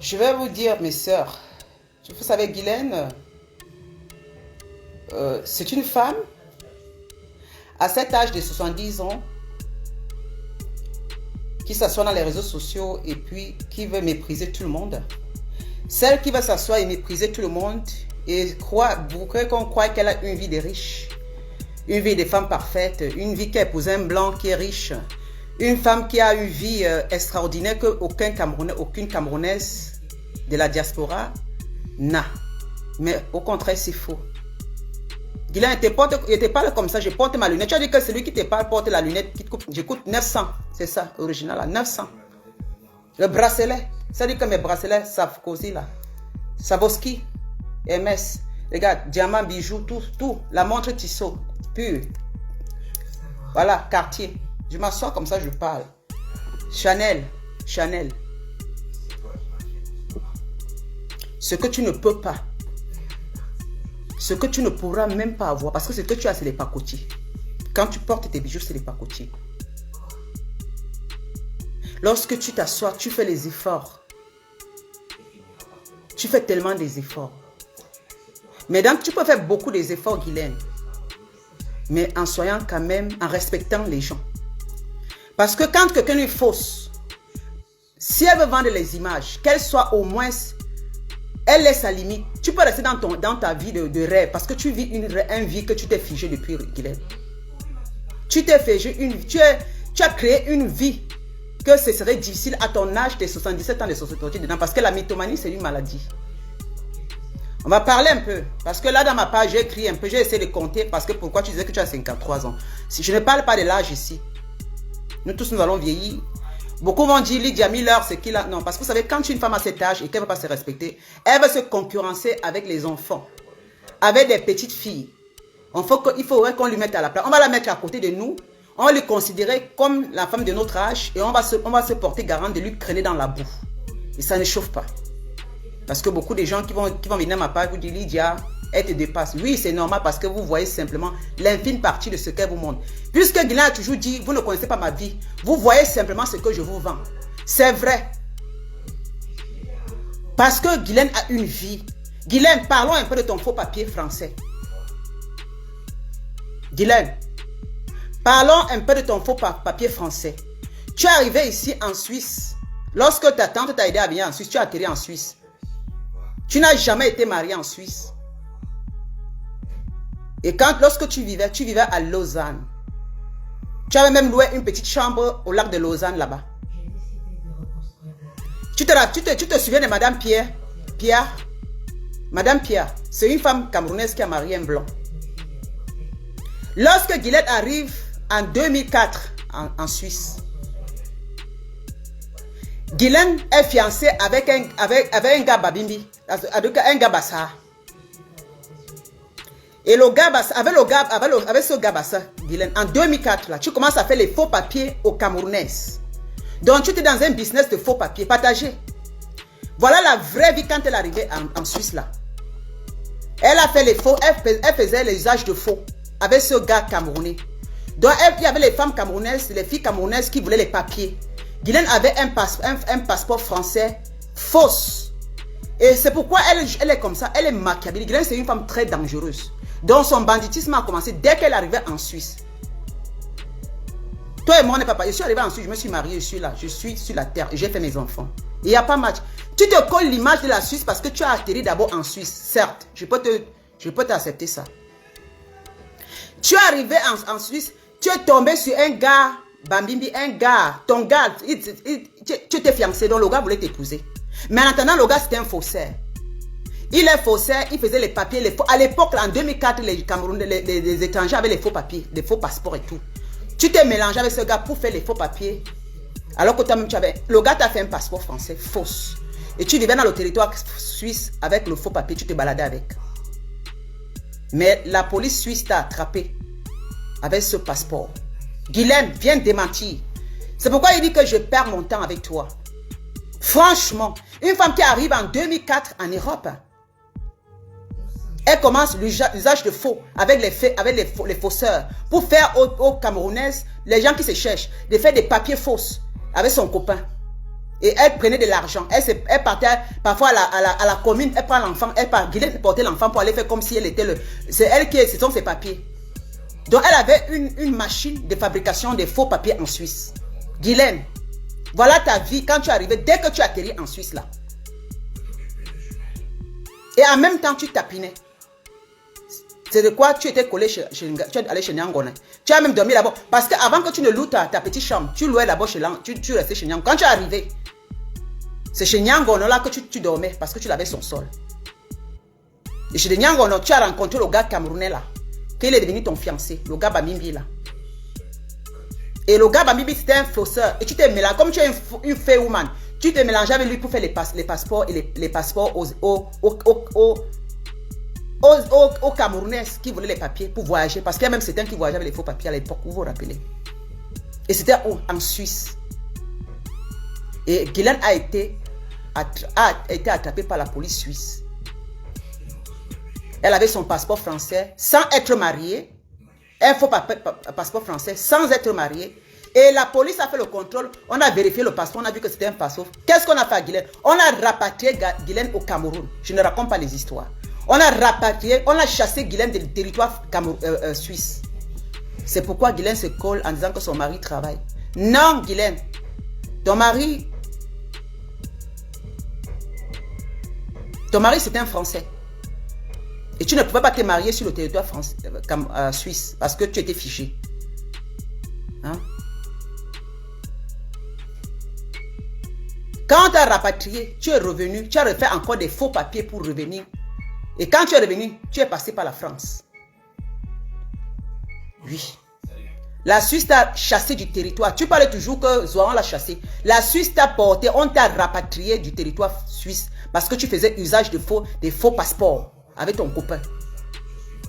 Je vais vous dire, mes sœurs, vous savez, Guylaine, c'est une femme à cet âge de 70 ans qui s'assoit dans les réseaux sociaux et puis qui veut mépriser tout le monde. Celle qui va s'asseoir et mépriser tout le monde et vous croyez qu'on croit qu'elle a une vie de riche, une vie de femme parfaite, une vie qui a épousé un blanc qui est riche, une femme qui a une vie extraordinaire qu'aucun Camerounais, aucune Camerounaise de la diaspora n'a. Mais au contraire, c'est faux. Guylaine, je te parle comme ça, je porte ma lunette. Tu as dit que celui qui te parle porte la lunette qui te coupe. J'écoute 900, c'est ça, original là, 900. Le bracelet, ça dit que mes bracelets, Savkozy là, Savoski, MS, regarde, diamant, bijoux, tout, la montre Tissot, pur. Voilà, Cartier. Je m'assois comme ça, je parle. Chanel. Ce que tu ne peux pas. Ce que tu ne pourras même pas avoir. Parce que ce que tu as, c'est les pacotiers. Quand tu portes tes bijoux, c'est les pacotiers. Lorsque tu t'assois, tu fais les efforts. Tu fais tellement des efforts. Mais donc, tu peux faire beaucoup des efforts, Guylaine. Mais en soyant quand même, en respectant les gens. Parce que quand quelqu'un est fausse, si elle veut vendre les images, qu'elle soit au moins, elle laisse sa limite. Tu peux rester dans ta vie de rêve parce que tu vis une vie que tu t'es figé depuis, Guylaine. Tu t'es figé tu as créé une vie que ce serait difficile à ton âge de 77 ans de société dedans parce que la mythomanie, c'est une maladie. On va parler un peu. Parce que là, dans ma page, j'ai écrit un peu. J'ai essayé de compter parce que pourquoi tu disais que tu as 53 ans. Si je ne parle pas de l'âge ici. Nous tous, nous allons vieillir. Beaucoup vont dire, Lydia Miller, c'est qui là? Non, parce que vous savez, quand une femme a cet âge et qu'elle ne va pas se respecter, elle va se concurrencer avec les enfants, avec des petites filles. Il faudrait qu'on lui mette à la place. On va la mettre à côté de nous. On va lui considérer comme la femme de notre âge et on va se porter garant de lui traîner dans la boue. Et ça ne chauffe pas. Parce que beaucoup de gens qui vont venir à ma page vous dire, Lydia, elle te dépasse. Oui, c'est normal parce que vous voyez simplement l'infime partie de ce qu'elle vous montre. Puisque Guylaine a toujours dit, vous ne connaissez pas ma vie. Vous voyez simplement ce que je vous vends. C'est vrai. Parce que Guylaine a une vie. Guylaine, parlons un peu de ton faux papier français. Guylaine, parlons un peu de ton faux papier français. Tu es arrivé ici en Suisse. Lorsque ta tante t'a aidé à venir en Suisse, tu as atterri en Suisse. Tu n'as jamais été marié en Suisse. Et lorsque tu vivais à Lausanne. Tu avais même loué une petite chambre au lac de Lausanne là-bas. Tu te souviens de Madame Pierre? Madame Pierre, c'est une femme camerounaise qui a marié un blanc. Lorsque Guylaine arrive en 2004 en Suisse, Guylaine est fiancée avec un gars Babimbi, un gars Bassa. Et le gars Bassa, avec ce gars Bassa, Guylaine, en 2004, là, tu commences à faire les faux papiers aux Camerounaises. Donc tu es dans un business de faux papiers partagé. Voilà la vraie vie quand elle est arrivée en Suisse là. Elle a fait les faux, elle faisait l'usage de faux avec ce gars camerounais. Donc il y avait les femmes camerounaises, les filles camerounaises qui voulaient les papiers. Guylaine avait un passeport français fausse. Et c'est pourquoi elle est comme ça, elle est machiavélique. Guylaine, c'est une femme très dangereuse. Donc son banditisme a commencé dès qu'elle arrivait en Suisse. Toi et moi, on n'est pas pareil. Je suis arrivé en Suisse, je me suis marié, je suis là, je suis sur la terre et j'ai fait mes enfants. Il n'y a pas match. Tu te colles l'image de la Suisse parce que tu as atterri d'abord en Suisse. Certes, je peux t'accepter ça. Tu es arrivé en Suisse, tu es tombé sur un gars, Bambimbi, un gars, ton gars, tu t'es fiancé, donc le gars voulait t'épouser. Mais en attendant, le gars c'était un faussaire. Il est faussaire, il faisait les papiers, les faux. À l'époque, en 2004, les Camerounais, les étrangers avaient les faux papiers, les faux passeports et tout. Tu t'es mélangé avec ce gars pour faire les faux papiers. Alors que toi-même, le gars t'a fait un passeport français fausse. Et tu vivais dans le territoire suisse avec le faux papier, tu te baladais avec. Mais la police suisse t'a attrapé avec ce passeport. Guylaine, viens démentir. C'est pourquoi il dit que je perds mon temps avec toi. Franchement, une femme qui arrive en 2004 en Europe, elle commence l'usage de faux avec les fausseurs pour faire aux Camerounaises, les gens qui se cherchent, de faire des papiers fausses avec son copain. Et elle prenait de l'argent. Elle partait parfois à la commune, elle prend l'enfant, Guylaine portait l'enfant pour aller faire comme si elle était le... C'est elle qui... Ce sont ses papiers. Donc elle avait une machine de fabrication de faux papiers en Suisse. Guylaine, voilà ta vie quand tu es arrivé, dès que tu atterris en Suisse là. Et en même temps, tu tapinais. C'est de quoi tu étais collé tu es allé chez Nyangona. Tu as même dormi là-bas. Parce qu'avant que tu ne loues ta petite chambre, tu louais là-bas chez tu restais chez Nyangona. Quand tu es arrivé, c'est chez Nyangona là que tu dormais parce que tu l'avais son sol. Et chez Nyangona, tu as rencontré le gars camerounais là. Qu'il est devenu ton fiancé, le gars Bamimbi là. Et le gars Bamimbi c'était un fausseur. Et tu t'es mélangé, comme tu es une fée woman, tu te mélangeais avec lui pour faire les passeports et les passeports aux Camerounais qui voulaient les papiers pour voyager. Parce qu'il y a même certains qui voyageaient avec les faux papiers à l'époque, vous vous rappelez. Et c'était en Suisse. Et Guylaine a été attrapée par la police suisse. Elle avait son passeport français sans être mariée. Un faux passeport français sans être mariée. Et la police a fait le contrôle. On a vérifié le passeport. On a vu que c'était un passeport. Qu'est-ce qu'on a fait à Guylaine? On a rapatrié Guylaine au Cameroun. Je ne raconte pas les histoires. On a rapatrié, on a chassé Guylaine du territoire suisse. C'est pourquoi Guylaine se colle en disant que son mari travaille. Non, Guylaine. Ton mari c'est un Français. Et tu ne pouvais pas te marier sur le territoire suisse parce que tu étais fiché. Hein? Quand tu as rapatrié, tu es revenu, tu as refait encore des faux papiers pour revenir. Et quand tu es revenu, tu es passé par la France. Oui. La Suisse t'a chassé du territoire. Tu parlais toujours que Zoran l'a chassé. La Suisse t'a porté, on t'a rapatrié du territoire suisse parce que tu faisais usage des faux passeports avec ton copain.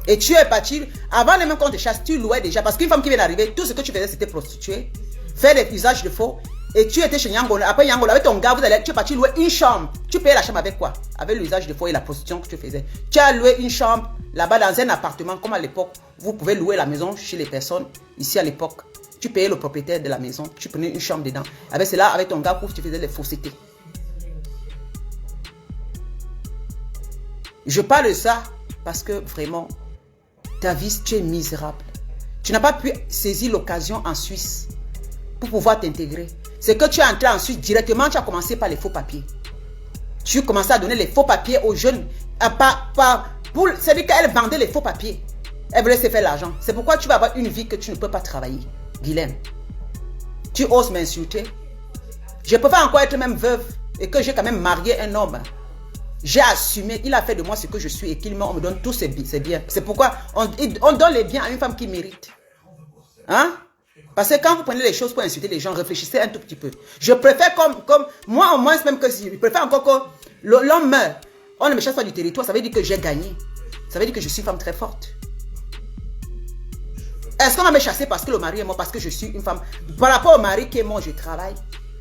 Et tu es parti, avant même qu'on te chasse, tu louais déjà. Parce qu'une femme qui vient d'arriver, tout ce que tu faisais, c'était prostituer, faire des usages de faux. Et tu étais chez Nyangona. Après Nyangona, avec ton gars, tu es parti louer une chambre. Tu payais la chambre avec quoi? Avec l'usage de faux et la prostitution que tu faisais. Tu as loué une chambre là-bas dans un appartement, comme à l'époque. Vous pouvez louer la maison chez les personnes. Ici à l'époque, tu payais le propriétaire de la maison. Tu prenais une chambre dedans. Avec cela, avec ton gars, tu faisais les faussetés. Je parle de ça parce que vraiment, ta vie, tu es misérable. Tu n'as pas pu saisir l'occasion en Suisse pour pouvoir t'intégrer. C'est que tu es entré en Suisse directement, tu as commencé par les faux papiers. Tu commençais à donner les faux papiers aux jeunes. C'est-à-dire qu'elle vendait les faux papiers. Elle voulait se faire l'argent. C'est pourquoi tu vas avoir une vie que tu ne peux pas travailler. Guylaine, tu oses m'insulter. Je peux pas encore être même veuve et que j'ai quand même marié un homme. J'ai assumé, il a fait de moi ce que je suis et qu'il me donne tous ses biens. C'est pourquoi on donne les biens à une femme qui mérite. Hein? Parce que quand vous prenez les choses pour insulter les gens, réfléchissez un tout petit peu. Je préfère comme moi au moins, même que si, je préfère encore que l'homme meurt. On ne me chasse pas du territoire, ça veut dire que j'ai gagné. Ça veut dire que je suis une femme très forte. Est-ce qu'on va me chasser parce que le mari est mort, parce que je suis une femme? Par rapport au mari qui est mort, je travaille,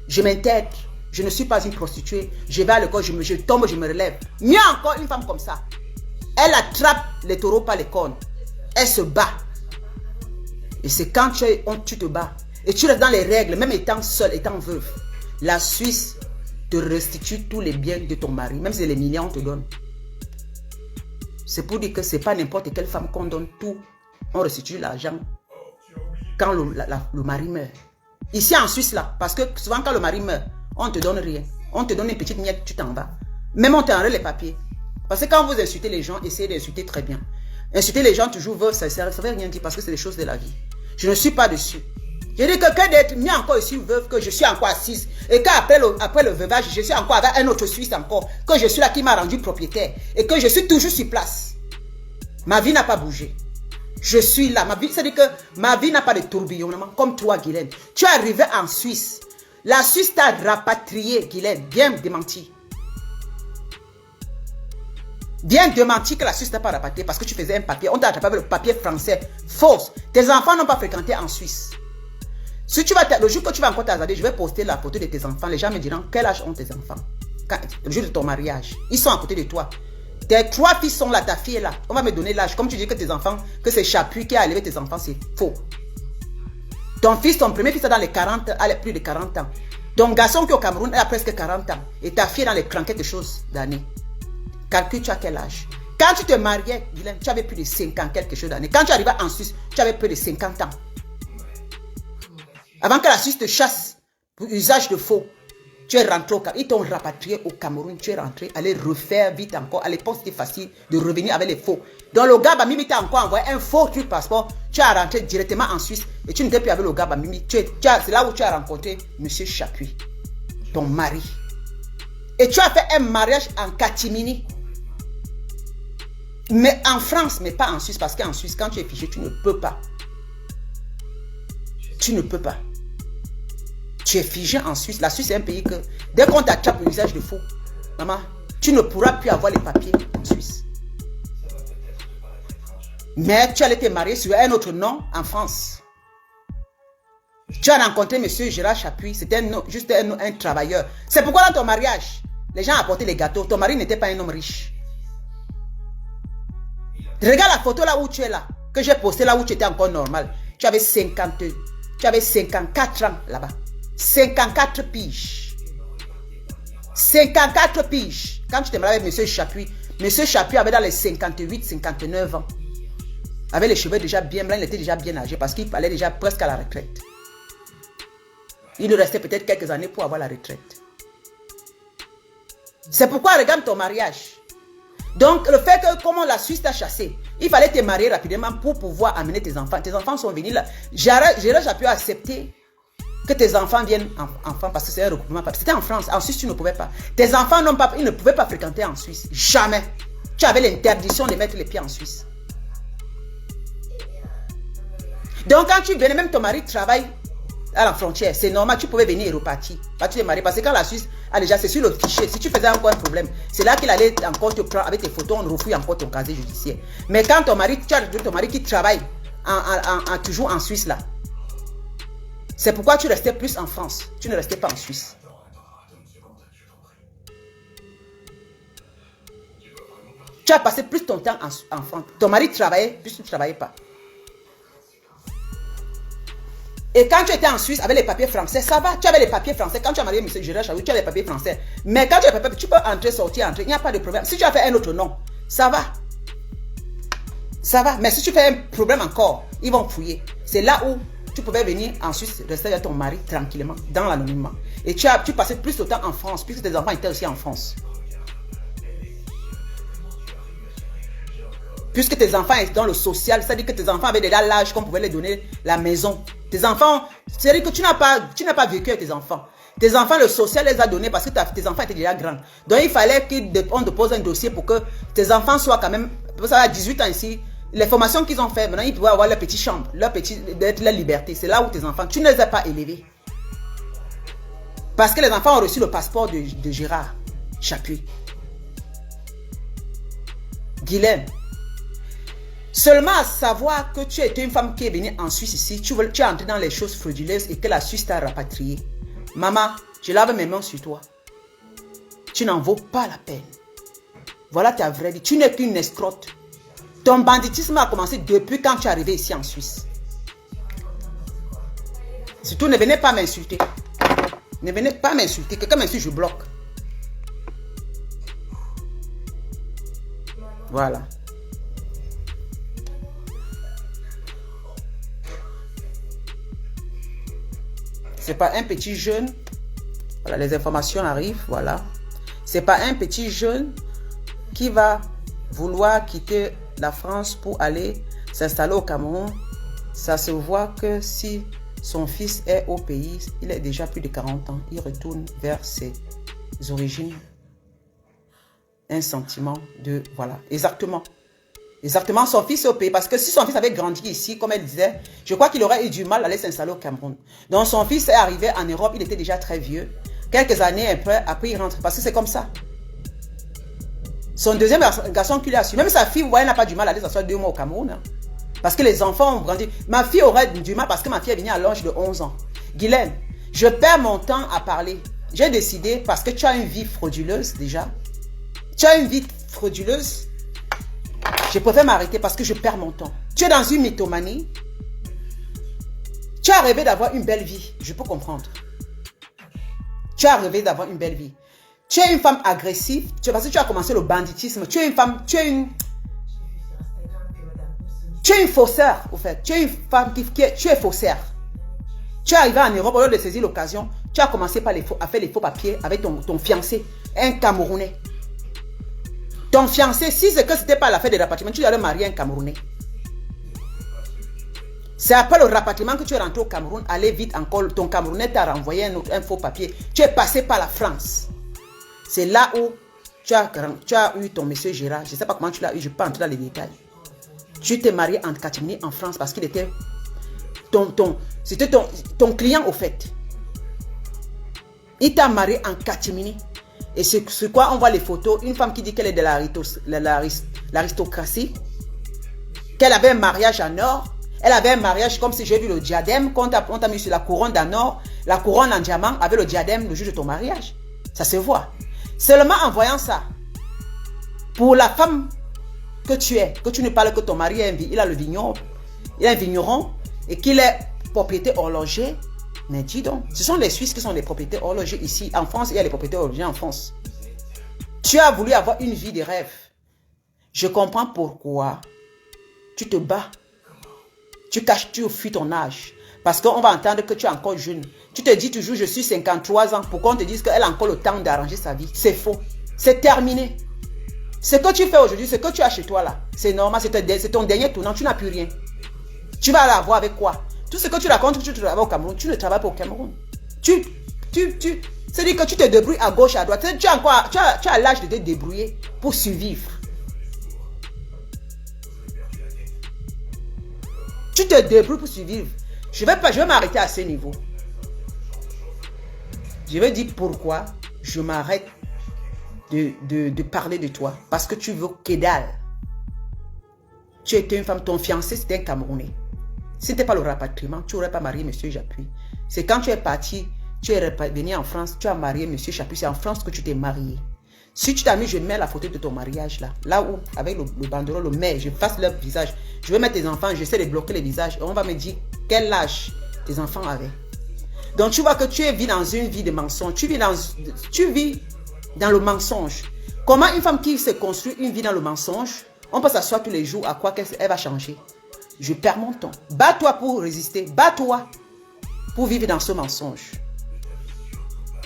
je m'intègre, je ne suis pas une prostituée, je vais à l'école, je tombe, je me relève. Mieux encore, une femme comme ça, elle attrape les taureaux par les cornes, elle se bat. Et c'est quand tu te bats, et tu restes dans les règles, même étant seule, étant veuve, la Suisse te restitue tous les biens de ton mari, même si c'est les millions on te donne. C'est pour dire que ce n'est pas n'importe quelle femme qu'on donne tout. On restitue l'argent quand le mari meurt. Ici en Suisse là, parce que souvent quand le mari meurt, on ne te donne rien. On te donne une petite miette, tu t'en vas. Même on t'enlève les papiers. Parce que quand vous insultez les gens, essayez d'insulter très bien. Insulter les gens toujours veut, ça ne veut rien dire parce que c'est des choses de la vie. Je ne suis pas dessus. Je dis que d'être mis encore ici veuve, que je suis encore assise, et qu'après le veuvage, je suis encore avec un autre Suisse encore, que je suis là qui m'a rendu propriétaire, et que je suis toujours sur place. Ma vie n'a pas bougé. Je suis là. C'est-à-dire que ma vie n'a pas de tourbillonnement, comme toi, Guylaine. Tu es arrivé en Suisse. La Suisse t'a rapatrié, Guylaine. Bien démenti. Bien démenti que la Suisse t'a pas rapatrié parce que tu faisais un papier. On t'a attrapé avec le papier français. Fausse. Tes enfants n'ont pas fréquenté en Suisse. Si tu vas, le jour que tu vas encore t'azader, je vais poster la photo de tes enfants. Les gens me diront quel âge ont tes enfants. Le jour de ton mariage. Ils sont à côté de toi. Tes 3 filles sont là, ta fille est là. On va me donner l'âge. Comme tu dis que tes enfants, que c'est Chapuis qui a élevé tes enfants, c'est faux. Ton fils, ton premier fils est dans les 40, a plus de 40 ans. Ton garçon qui est au Cameroun, elle a presque 40 ans. Et ta fille est dans les 30 quelque chose d'années. Calcule, tu as quel âge? Quand tu te mariais, Guylaine, tu avais plus de 50 quelque chose d'années. Quand tu arrivais en Suisse, tu avais plus de 50 ans. Avant que la Suisse te chasse pour usage de faux, tu es rentré au Cameroun. Ils t'ont rapatrié au Cameroun. Tu es rentré, aller refaire vite encore. À l'époque, c'était facile de revenir avec les faux. Donc le gars, Mimi t'a encore envoyé un faux truc passeport. Tu as rentré directement en Suisse et tu n'étais plus avec le gars, Mimi. C'est là où tu as rencontré M. Chapuis, ton mari. Et tu as fait un mariage en catimini. Mais en France, mais pas en Suisse. Parce qu'en Suisse, quand tu es fiché, tu ne peux pas. Tu ne peux pas. Tu es figé en Suisse. La Suisse, c'est un pays que, dès qu'on t'attrape le usage de faux, maman, tu ne pourras plus avoir les papiers en Suisse. Mais tu allais te marier sur un autre nom en France. Tu as rencontré M. Gérard Chapuis. C'était juste un travailleur. C'est pourquoi dans ton mariage, les gens apportaient les gâteaux. Ton mari n'était pas un homme riche. Regarde la photo là où tu es là, que j'ai posté là où tu étais encore normal. Tu avais 54 ans là-bas. 54 piges. 54 piges. Quand tu t'es marié avec M. Chapuis, M. Chapuis avait dans les 58, 59 ans. Avec les cheveux déjà bien blancs, il était déjà bien âgé parce qu'il allait déjà presque à la retraite. Il lui restait peut-être quelques années pour avoir la retraite. C'est pourquoi regarde ton mariage. Donc, le fait que, comment la Suisse t'a chassé, il fallait te marier rapidement pour pouvoir amener tes enfants. Tes enfants sont venus là. Gérard Chapuis a accepté que tes enfants viennent en France parce que c'est un regroupement. C'était en France. En Suisse, tu ne pouvais pas. Tes enfants ils ne pouvaient pas fréquenter en Suisse. Jamais. Tu avais l'interdiction de mettre les pieds en Suisse. Donc, quand tu venais, même ton mari travaille à la frontière, c'est normal, tu pouvais venir et repartir. Pas tu es marié. Parce que quand la Suisse a déjà, c'est sur le fichier. Si tu faisais encore un problème, c'est là qu'il allait encore te prendre avec tes photos, on refouille encore ton casier judiciaire. Mais quand ton mari, tu as ton mari qui travaille toujours en Suisse là, c'est pourquoi tu restais plus en France. Tu ne restais pas en Suisse. Tu as passé plus ton temps en France. Ton mari travaillait, plus tu ne travaillais pas. Et quand tu étais en Suisse avec les papiers français, ça va. Tu avais les papiers français. Quand tu as marié M. Gérard Chapuis, tu as les papiers français. Mais quand tu as les papiers, tu peux entrer, sortir, entrer. Il n'y a pas de problème. Si tu as fait un autre nom, ça va. Ça va. Mais si tu fais un problème encore, ils vont fouiller. C'est là où tu pouvais venir en Suisse, rester avec ton mari tranquillement, dans l'anonymat. Et tu passais plus de temps en France, puisque tes enfants étaient aussi en France. Puisque tes enfants étaient dans le social, c'est-à-dire que tes enfants avaient déjà l'âge qu'on pouvait les donner la maison. Tes enfants, c'est-à-dire que tu n'as pas vécu avec tes enfants. Tes enfants, le social les a donnés parce que tes enfants étaient déjà grands. Donc il fallait qu'on dépose un dossier pour que tes enfants soient quand même, ça à 18 ans ici, les formations qu'ils ont fait, maintenant ils pouvaient avoir leur petite chambre, leur liberté. C'est là où tes enfants, tu ne les as pas élevés. Parce que les enfants ont reçu le passeport de Gérard Chapuis. Guylaine. Seulement à savoir que tu étais une femme qui est venue en Suisse ici, tu es entré dans les choses frauduleuses et que la Suisse t'a rapatrié. Maman, je lave mes mains sur toi. Tu n'en vaux pas la peine. Voilà ta vraie vie. Tu n'es qu'une escrotte. Ton banditisme a commencé depuis quand tu es arrivé ici en Suisse. Surtout, ne venez pas m'insulter. Ne venez pas m'insulter. Quelqu'un m'insulte, je bloque. Voilà. C'est pas un petit jeune. Voilà, les informations arrivent. Voilà. C'est pas un petit jeune qui va vouloir quitter la France pour aller s'installer au Cameroun. Ça se voit que si son fils est au pays, il est déjà plus de 40 ans. Il retourne vers ses origines. Un sentiment de... Voilà, exactement. Exactement, son fils est au pays. Parce que si son fils avait grandi ici, comme elle disait, je crois qu'il aurait eu du mal à aller s'installer au Cameroun. Donc son fils est arrivé en Europe, il était déjà très vieux. Quelques années après, il rentre. Parce que c'est comme ça. Son deuxième garçon qui lui a su. Même sa fille, vous voyez, n'a pas du mal à aller s'asseoir 2 mois au Cameroun. Hein. Parce que les enfants ont grandi. Ma fille aurait du mal parce que ma fille est venue à l'âge de 11 ans. Guylaine, je perds mon temps à parler. J'ai décidé, parce que tu as une vie frauduleuse déjà. Tu as une vie frauduleuse. Je préfère m'arrêter parce que je perds mon temps. Tu es dans une mythomanie. Tu as rêvé d'avoir une belle vie. Je peux comprendre. Tu as rêvé d'avoir une belle vie. Tu es une femme agressive, parce que tu as commencé le banditisme. Tu es une femme, tu es une faussaire, au fait. Tu es une femme tu es faussaire. Tu es arrivé en Europe, au lieu de saisir l'occasion, tu as commencé à faire les faux papiers avec ton fiancé, un Camerounais. Ton fiancé, si c'est que ce n'était pas l'affaire de rapatriement, tu allais marier un Camerounais. C'est après le rapatriement que tu es rentré au Cameroun, allez vite encore, ton Camerounais t'a renvoyé un faux papier. Tu es passé par la France. C'est là où tu as eu ton monsieur Gérard. Je ne sais pas comment tu l'as eu, je ne vais pas entrer dans les détails. Tu t'es marié en catimini en France parce qu'il était c'était ton client au fait. Il t'a marié en catimini. Et c'est quoi on voit les photos. Une femme qui dit qu'elle est de l'aristocratie, qu'elle avait un mariage en or. Elle avait un mariage comme si j'ai vu le diadème, qu'on t'a mis sur la couronne en or, la couronne en diamant avec le diadème le jour de ton mariage. Ça se voit. Seulement en voyant ça, pour la femme que tu es, que tu ne parles que ton mari, il a un vigneron et qu'il est propriété horloger. Mais dis donc, ce sont les Suisses qui sont les propriétaires horlogers ici. En France, il y a les propriétaires horlogers en France. Tu as voulu avoir une vie de rêve. Je comprends pourquoi tu te bats. Tu fuis ton âge. Parce qu'on va entendre que tu es encore jeune. Tu te dis toujours, je suis 53 ans. Pourquoi on te dise qu'elle a encore le temps d'arranger sa vie? C'est faux. C'est terminé. Ce que tu fais aujourd'hui, ce que tu as chez toi là, c'est normal, c'est ton dernier tournant. Tu n'as plus rien. Tu vas l'avoir avec quoi? Tout ce que tu racontes que tu travailles au Cameroun, tu ne travailles pas au Cameroun. C'est-à-dire que tu te débrouilles à gauche, à droite. Tu as l'âge de te débrouiller pour survivre. Tu te débrouilles pour survivre. Je vais m'arrêter à ce niveau. Je vais dire pourquoi je m'arrête de parler de toi. Parce que tu veux que dalle. Tu étais une femme, ton fiancé c'était un Camerounais. Si ce n'était pas le rapatriement, tu n'aurais pas marié M. Chapuis. C'est quand tu es parti, tu es venu en France, tu as marié M. Chapuis. C'est en France que tu t'es marié. Si tu t'as mis, je mets la photo de ton mariage là. Là où, avec le banderole, le mets, je fasse leur visage. Je vais mettre tes enfants, j'essaie de bloquer les visages. Et on va me dire quel âge tes enfants avaient. Donc tu vois que tu vis dans une vie de mensonge. Tu vis dans le mensonge. Comment une femme qui se construit une vie dans le mensonge, on peut s'asseoir tous les jours à quoi qu'elle va changer? Je perds mon temps. Bats-toi pour résister. Bats-toi pour vivre dans ce mensonge.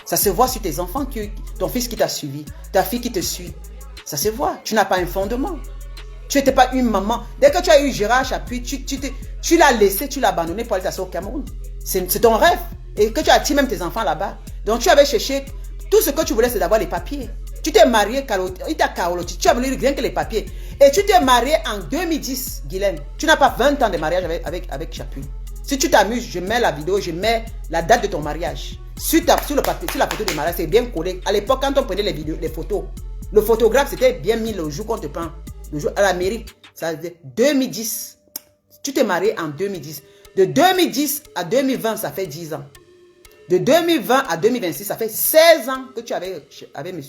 Ça se voit sur tes enfants, ton fils qui t'a suivi, ta fille qui te suit. Ça se voit. Tu n'as pas un fondement. Tu n'étais pas une maman. Dès que tu as eu Gérard Chapuis, tu l'as laissé, tu l'as abandonné pour aller t'asseoir au Cameroun. C'est ton rêve. Et que tu as attiré même tes enfants là-bas. Donc tu avais cherché, tout ce que tu voulais, c'est d'avoir les papiers. Tu t'es marié, il t'a caroloté, tu as voulu rien que les papiers. Et tu t'es marié en 2010, Guylaine. Tu n'as pas 20 ans de mariage avec Chapuis. Si tu t'amuses, je mets la vidéo, je mets la date de ton mariage. Sur le papier, sur la photo de mariage, c'est bien collé. À l'époque, quand on prenait les photos, le photographe, c'était bien mis le jour qu'on te prend. Le jour à la mairie, ça faisait 2010. Tu t'es marié en 2010. De 2010 à 2020, ça fait 10 ans. De 2020 à 2026, ça fait 16 ans que tu avais avec M.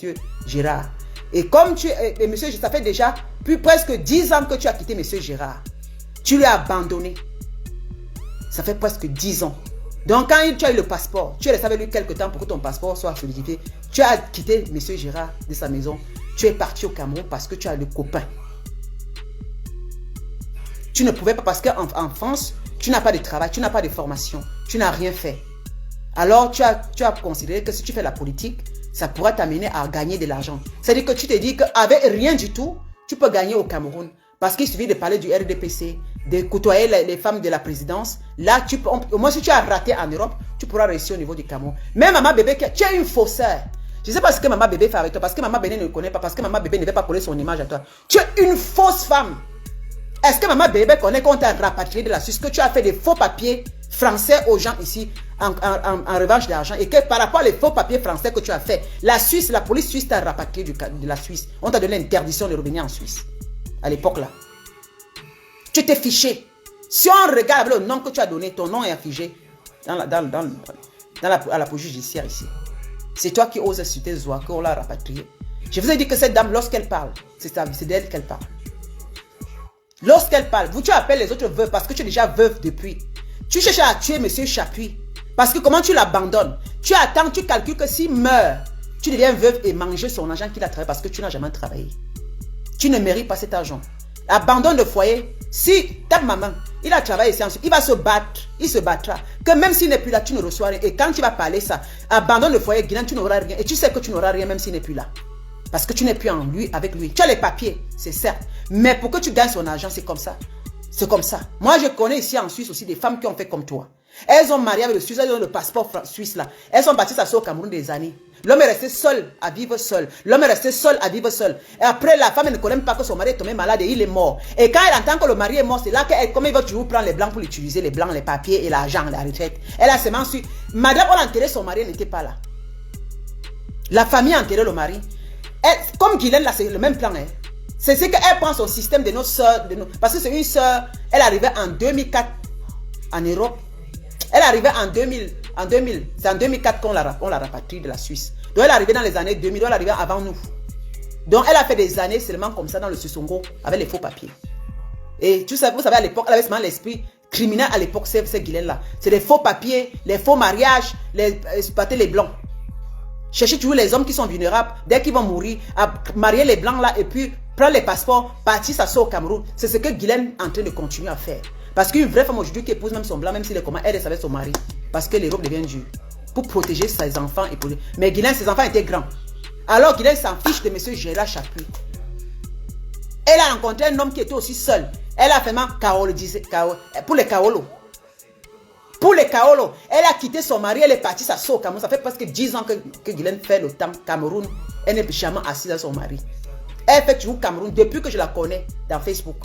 Gérard. Et comme monsieur, ça fait déjà presque 10 ans que tu as quitté M. Gérard. Tu l'as abandonné. Ça fait presque 10 ans. Donc quand tu as eu le passeport, tu es resté avec lui quelque temps pour que ton passeport soit solidifié. Tu as quitté M. Gérard de sa maison. Tu es parti au Cameroun parce que tu as le copain. Tu ne pouvais pas parce qu'en France, tu n'as pas de travail, tu n'as pas de formation, tu n'as rien fait. Alors tu as considéré que si tu fais la politique, ça pourra t'amener à gagner de l'argent. C'est-à-dire que tu te dis qu'avec rien du tout, tu peux gagner au Cameroun. Parce qu'il suffit de parler du RDPC, de côtoyer les femmes de la présidence. Là, au moins si tu as raté en Europe, tu pourras réussir au niveau du Cameroun. Mais maman bébé, tu es une faussaire. Je ne sais pas ce que maman bébé fait avec toi, parce que maman bébé ne le connaît pas, parce que maman bébé ne veut pas coller son image à toi. Tu es une fausse femme. Est-ce que maman bébé connaît qu'on t'a rapatrié de la Suisse, que tu as fait des faux papiers français aux gens ici en revanche d'argent, et que par rapport aux faux papiers français que tu as fait, la police suisse t'a rapatrié de la Suisse. On t'a donné l'interdiction de revenir en Suisse. À l'époque là. Tu t'es fiché. Si on regarde le nom que tu as donné, ton nom est affiché à la police judiciaire ici. C'est toi qui oses sur tes oies qu'on l'a rapatrié. Je vous ai dit que cette dame, lorsqu'elle parle, c'est d'elle qu'elle parle. Lorsqu'elle parle, tu appelles les autres veuves parce que tu es déjà veuve depuis. Tu cherches à tuer M. Chapuis. Parce que comment tu l'abandonnes? Tu attends, tu calcules que s'il meurt, tu deviens veuve et manger son argent qu'il a travaillé parce que tu n'as jamais travaillé. Tu ne mérites pas cet argent. Abandon le foyer. Si ta maman, il a travaillé ici, il va se battre, il se battra. Que même s'il n'est plus là, tu ne reçois rien. Et quand tu vas parler ça, abandonne le foyer, Guylaine, tu n'auras rien. Et tu sais que tu n'auras rien même s'il n'est plus là. Parce que tu n'es plus en lui, avec lui. Tu as les papiers, c'est certes. Mais pour que tu gagnes son argent, c'est comme ça. C'est comme ça. Moi, je connais ici en Suisse aussi des femmes qui ont fait comme toi. Elles ont marié avec le Suisse, elles ont le passeport suisse là. Elles sont parties s'asseoir au Cameroun des années. L'homme est resté seul à vivre seul. L'homme est resté seul à vivre seul. Et après, la femme elle ne connaît même pas que son mari est tombé malade et il est mort. Et quand elle entend que le mari est mort, c'est là qu'elle, comme il va toujours prendre les blancs pour l'utiliser, les blancs, les papiers et l'argent, la retraite. Elle a seulement su. Madame, on a enterré son mari, elle n'était pas là. La famille a enterré le mari. Elle, comme Guylaine, là, c'est le même plan. Hein. C'est qu'elle prend son système de nos soeurs. Parce que c'est une soeur, elle arrivait en 2004 en Europe. Elle arrivait en 2000. C'est en 2004 qu'on la rapatrie de la Suisse. Donc elle est arrivée dans les années 2000, donc elle est arrivée avant nous. Donc elle a fait des années seulement comme ça dans le Sussongo avec les faux papiers. Et tu sais, vous savez, à l'époque, elle avait seulement l'esprit criminel à l'époque, c'est Guylaine-là. C'est les faux papiers, les faux mariages, les blancs. Cherchez toujours les hommes qui sont vulnérables, dès qu'ils vont mourir, à marier les blancs là et puis prendre les passeports, partir s'asseoir au Cameroun. C'est ce que Guylaine est en train de continuer à faire. Parce qu'une vraie femme aujourd'hui qui épouse même son blanc, même s'il est comment, elle reste avec son mari. Parce que l'Europe devient dure. Pour protéger ses enfants. Mais Guylaine, ses enfants étaient grands. Alors Guylaine s'en fiche de M. Gérard Chapuis. Elle a rencontré un homme qui était aussi seul. Elle a fait pour les Kaolo. Pour les Kaolo. Elle a quitté son mari, elle est partie s'asseoir au Cameroun. Ça fait presque 10 ans que Guylaine fait le temps Cameroun. Elle n'est jamais assise à son mari. Elle fait toujours Cameroun depuis que je la connais dans Facebook.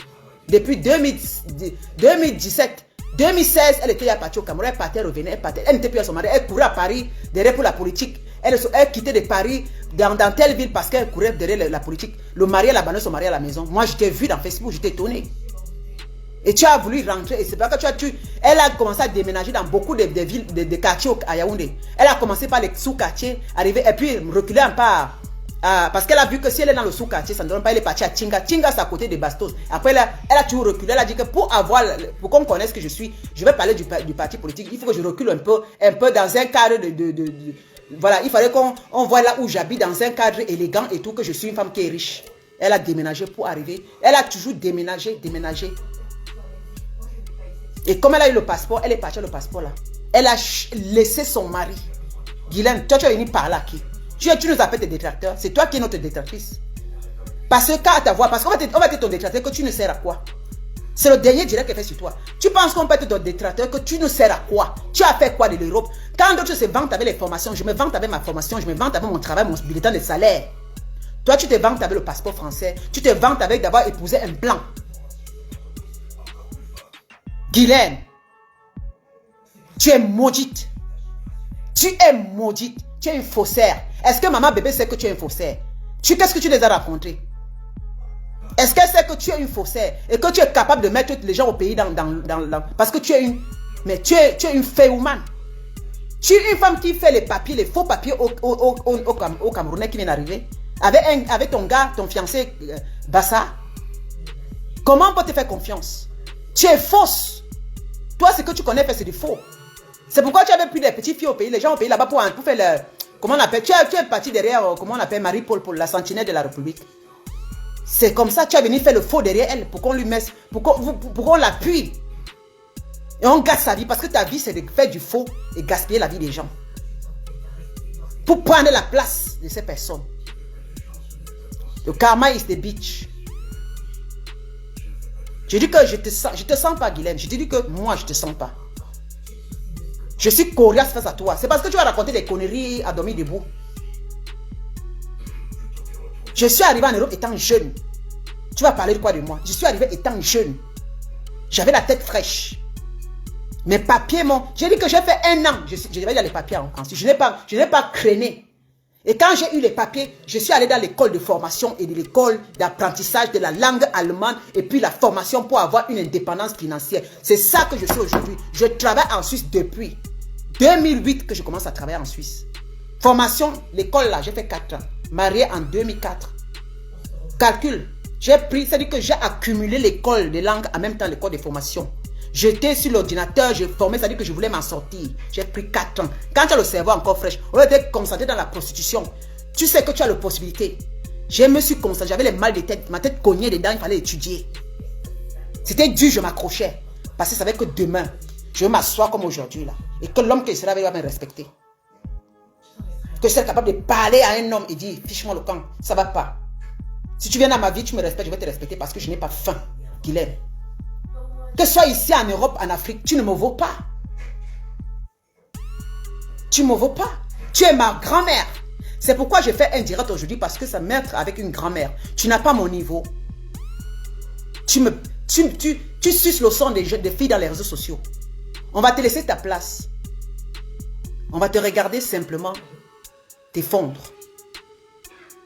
Depuis 2017. 2016, elle était partie au Cameroun, elle partait, elle revenait, elle partait. Elle n'était plus à son mari, elle courait à Paris derrière pour la politique. Elle quittait de Paris dans telle ville parce qu'elle courait derrière la politique. Le mari, elle abandonné son mari à la maison. Moi, je t'ai vu dans Facebook, j'étais étonné. Et tu as voulu rentrer, et c'est pas que elle a commencé à déménager dans beaucoup de villes, de quartiers à Yaoundé. Elle a commencé par les sous-quartiers, arriver, et puis reculer un pas. Parce qu'elle a vu que si elle est dans le sous-quartier, ça ne donne pas, elle est partie à Tinga. Tinga, c'est à côté de Bastos. Après, elle a toujours reculé. Elle a dit que pour qu'on me connaisse que je suis, je vais parler du parti politique. Il faut que je recule un peu dans un cadre voilà, il fallait qu'on voit là où j'habite, dans un cadre élégant et tout, que je suis une femme qui est riche. Elle a déménagé pour arriver. Elle a toujours déménagé. Et comme elle a eu le passeport, elle est partie avec le passeport là. Elle a laissé son mari. Guylaine, toi, tu es venu par là qui? Tu nous appelles tes détracteurs. C'est toi qui es notre détractrice. Parce que quand ta voix, parce qu'on va être ton détracteur que tu ne sers à quoi? C'est le dernier direct qu'elle fait sur toi. Tu penses qu'on peut être ton détracteur que tu ne sers à quoi? Tu as fait quoi de l'Europe? Quand d'autres se vantent avec les formations, je me vante avec ma formation, je me vante avec mon travail, mon bulletin de salaire. Toi, tu te vantes avec le passeport français. Tu te vantes avec d'avoir épousé un blanc. Guylaine, tu es maudite. Tu es maudite. Tu es une faussaire. Est-ce que maman bébé sait que tu es un faussaire? Qu'est-ce que tu les as racontés? Est-ce qu'elle sait que tu es une faussaire et que tu es capable de mettre les gens au pays parce que tu es une... Mais tu es une féoumane. Tu es une femme qui fait les papiers, les faux papiers au Camerounais qui vient d'arriver. Avec ton gars, ton fiancé, Bassa. Comment on peut te faire confiance? Tu es fausse. Toi, ce que tu connais faire, c'est du faux. C'est pourquoi tu avais pris des petites filles au pays, les gens au pays là-bas pour faire le... Comment on appelle? Tu es parti derrière, comment on appelle, Marie-Paul, pour la sentinelle de la République. C'est comme ça, tu as venu faire le faux derrière elle, pour qu'on lui mette, pour qu'on l'appuie. Et on gâte sa vie, parce que ta vie, c'est de faire du faux et gaspiller la vie des gens. Pour prendre la place de ces personnes. Le karma is the bitch. Je dis que je te sens pas, Guylaine. Je te dis que moi, je te sens pas. Je suis coriace face à toi. C'est parce que tu vas raconter des conneries à dormir debout. Je suis arrivé en Europe étant jeune. Tu vas parler de quoi de moi? Je suis arrivé étant jeune. J'avais la tête fraîche. Mes papiers, j'ai dit que j'ai fait 1 an. Je devais dire les papiers en France. Je n'ai pas craigné. Et quand j'ai eu les papiers, je suis allé dans l'école de formation et de l'école d'apprentissage de la langue allemande et puis la formation pour avoir une indépendance financière. C'est ça que je suis aujourd'hui. Je travaille en Suisse depuis 2008 que je commence à travailler en Suisse. Formation, l'école là, j'ai fait 4 ans. Mariée en 2004. Calcul, j'ai pris, c'est-à-dire que j'ai accumulé l'école de langue en même temps l'école de formation. J'étais sur l'ordinateur, je formais, c'est-à-dire que je voulais m'en sortir. J'ai pris 4 ans. Quand tu as le cerveau encore fraîche, on était concentré dans la prostitution. Tu sais que tu as la possibilité. Je me suis concentré, j'avais les mal de tête, ma tête cognait dedans, il fallait étudier. C'était dur, je m'accrochais. Parce que je savais que demain, je vais m'asseoir comme aujourd'hui là. Et que l'homme qui sera avec va me respecter. Que je serai capable de parler à un homme et dire, fiche-moi le camp, ça va pas. Si tu viens dans ma vie, tu me respectes, je vais te respecter parce que je n'ai pas faim, Guylaine. Que ce soit ici en Europe, en Afrique, tu ne me vaux pas. Tu ne me vaux pas. Tu es ma grand-mère. C'est pourquoi je fais un direct aujourd'hui parce que ça m'être avec une grand-mère. Tu n'as pas mon niveau. Tu suces le sang des filles dans les réseaux sociaux. On va te laisser ta place. On va te regarder simplement t'effondre.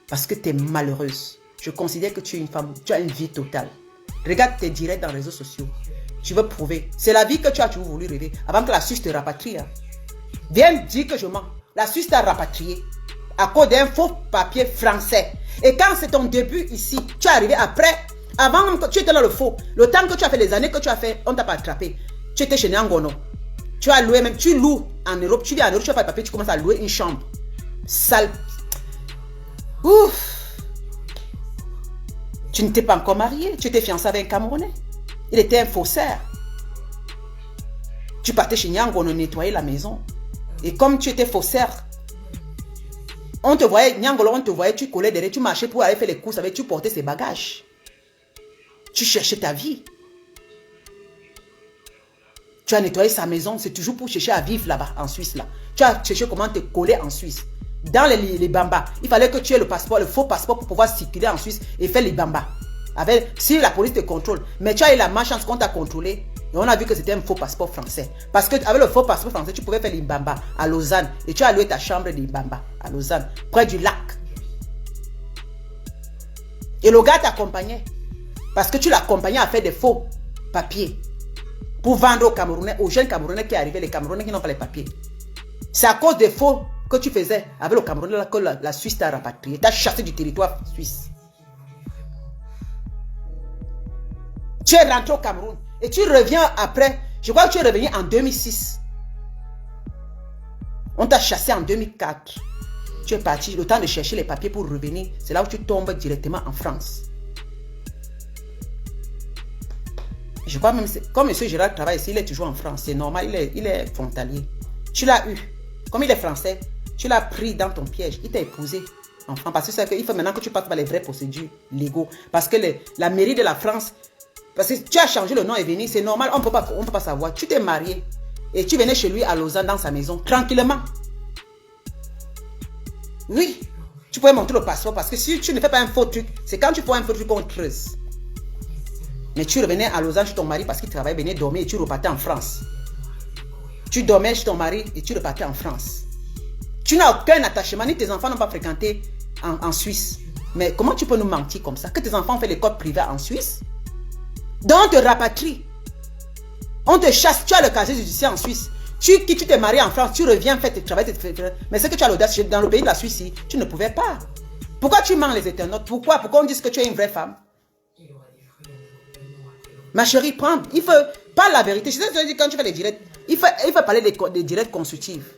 Parce que tu es malheureuse. Je considère que tu es une femme, tu as une vie totale. Regarde tes directs dans les réseaux sociaux. Tu veux prouver. C'est la vie que tu as toujours voulu rêver. Avant que la Suisse te rapatrie. Hein. Viens dire que je mens. La Suisse t'a rapatrié. À cause d'un faux papier français. Et quand c'est ton début ici, tu es arrivé après. Avant que tu étais dans le faux. Le temps que tu as fait, les années que tu as fait, on ne t'a pas attrapé. Tu étais chez Nyangono. Tu as loué même. Tu loues en Europe. Tu viens en Europe, tu n'as pas de papier, tu commences à louer une chambre. Sale. Ouf. Tu n'étais pas encore marié. Tu étais fiancé avec un Camerounais. Il était un faussaire. Tu partais chez Nyangono nettoyer la maison. Et comme tu étais faussaire, on te voyait, Nyangolo, on te voyait, tu collais derrière, tu marchais pour aller faire les courses avec, tu portais ses bagages. Tu cherchais ta vie. Tu as nettoyé sa maison, c'est toujours pour chercher à vivre là-bas, en Suisse, là. Tu as cherché comment te coller en Suisse. Dans les bambas, il fallait que tu aies le passeport, le faux passeport pour pouvoir circuler en Suisse et faire les bambas. Si la police te contrôle, mais tu as eu la malchance qu'on t'a contrôlé. Et on a vu que c'était un faux passeport français. Parce que avec le faux passeport français, tu pouvais faire l'Imbamba à Lausanne. Et tu as loué ta chambre d'Imbamba à Lausanne, près du lac. Et le gars t'accompagnait. Parce que tu l'accompagnais à faire des faux papiers. Pour vendre aux Camerounais, aux jeunes Camerounais qui arrivaient, les Camerounais qui n'ont pas les papiers. C'est à cause des faux que tu faisais avec le Camerounais que la Suisse t'a rapatrié. T'a chassé du territoire suisse. Tu es rentré au Cameroun. Et tu reviens après, je crois que tu es revenu en 2006. On t'a chassé en 2004. Tu es parti, le temps de chercher les papiers pour revenir, c'est là où tu tombes directement en France. Je crois même, comme M. Gérard travaille ici, il est toujours en France, c'est normal, il est frontalier. Tu l'as eu, comme il est français, tu l'as pris dans ton piège, il t'a épousé en France. Parce que c'est qu'il faut maintenant que tu passes par les vraies procédures légaux. Parce que la mairie de la France, parce que tu as changé le nom et venu, c'est normal, on ne peut pas savoir. Tu t'es marié et tu venais chez lui à Lausanne dans sa maison, tranquillement. Oui, tu pouvais montrer le passeport parce que si tu ne fais pas un faux truc, c'est quand tu fais un faux truc qu'on creuse. Mais tu revenais à Lausanne chez ton mari parce qu'il travaillait, venait dormir et tu repartais en France. Tu dormais chez ton mari et tu repartais en France. Tu n'as aucun attachement, ni tes enfants n'ont pas fréquenté en Suisse. Mais comment tu peux nous mentir comme ça? Que tes enfants ont fait l'école privée en Suisse? Donc on te rapatrie. On te chasse, tu as le casier judiciaire en Suisse. Tu t'es marié en France, tu reviens faire tes travaux. Mais c'est que tu as l'audace, dans le pays de la Suisse, tu ne pouvais pas. Pourquoi tu mens les internautes? Pourquoi on dit que tu es une vraie femme? Ma chérie, parle la vérité. Je sais que quand tu fais les directs, il faut parler des directs constructifs.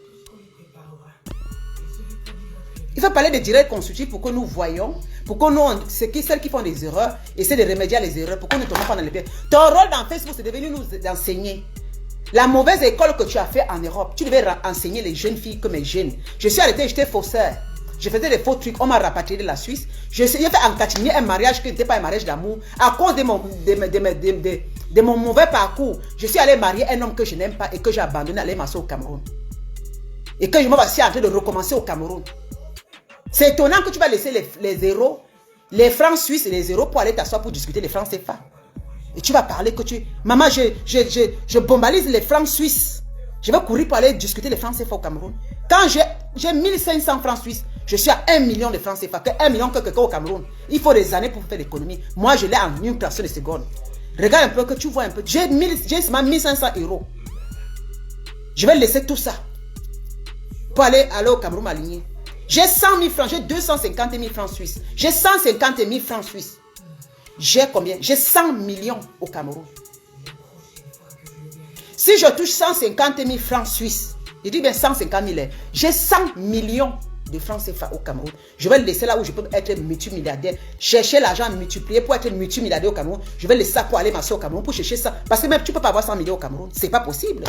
Il faut parler des directs constructifs pour que nous voyons, pour que nous, celles qui font des erreurs, essaient de remédier à les erreurs, pour qu'on ne tombe pas dans les pieds. Ton rôle dans Facebook, c'est devenu nous enseigner. La mauvaise école que tu as fait en Europe, tu devais enseigner les jeunes filles comme les jeunes. Je suis arrêté, j'étais faussaire. Je faisais des faux trucs, on m'a rapatrié de la Suisse. J'ai fait en Catimini un mariage qui n'était pas un mariage d'amour. À cause de mon mauvais parcours, je suis allé marier un homme que je n'aime pas et que j'ai abandonné, aller m'asseoir au Cameroun. Et que je me suis en train de recommencer au Cameroun. C'est étonnant que tu vas laisser les zéros, les francs suisses et les zéros pour aller t'asseoir pour discuter les francs CFA. Et tu vas parler que tu... Maman, je bombalise les francs suisses. Je vais courir pour aller discuter les francs CFA au Cameroun. Quand j'ai 1500 francs suisses, je suis à 1 million de francs CFA. Que 1 million que quelqu'un au Cameroun. Il faut des années pour faire l'économie. Moi, je l'ai en une fraction de seconde. Regarde un peu, que tu vois un peu. J'ai 1500 euros. Je vais laisser tout ça pour aller au Cameroun m'aligner. J'ai 100 000 francs, j'ai 250 000 francs suisses. J'ai 150 000 francs suisses. J'ai combien? J'ai 100 millions au Cameroun. Si je touche 150 000 francs suisses, je dis bien 150 000, j'ai 100 millions de francs CFA au Cameroun. Je vais le laisser là où je peux être multimilliardaire, chercher l'argent multiplié pour être multimilliardaire au Cameroun. Je vais laisser ça pour aller m'asseoir au Cameroun pour chercher ça. Parce que même tu ne peux pas avoir 100 millions au Cameroun. Ce n'est pas possible.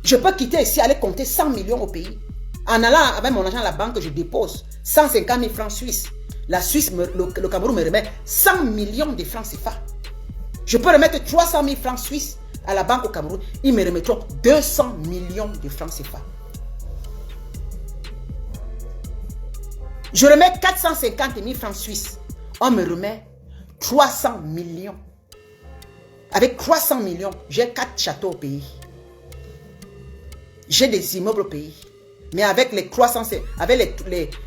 Je peux quitter ici, aller compter 100 millions au pays. En allant avec mon argent à la banque, je dépose 150 000 francs suisses. La Suisse, le Cameroun me remet 100 millions de francs CFA. Je peux remettre 300 000 francs suisses à la banque au Cameroun. Ils me remettront 200 millions de francs CFA. Je remets 450 000 francs suisses. On me remet 300 millions. Avec 300 millions, j'ai 4 châteaux au pays. J'ai des immeubles au pays. Mais avec les 450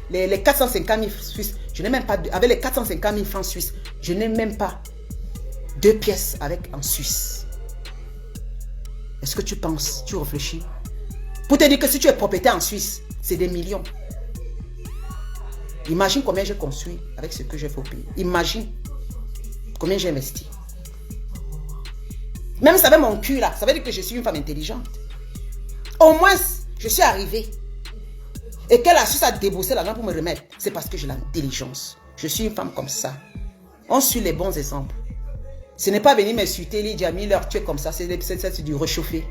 000 suisses, je n'ai même pas, avec les 450 000 francs suisses, je n'ai même pas 2 pièces en Suisse. Est-ce que tu penses, tu réfléchis? Pour te dire que si tu es propriétaire en Suisse, c'est des millions. Imagine combien j'ai construit avec ce que j'ai fait au pays. Imagine combien j'ai investi. Même ça avec mon cul là, ça veut dire que je suis une femme intelligente. Au moins, je suis arrivée. Et que la Suisse a déboursé l'argent pour me remettre. C'est parce que j'ai l'intelligence. Je suis une femme comme ça. On suit les bons exemples. Ce n'est pas venir m'insulter, Lydia Miller, tu es comme ça. C'est du réchauffé.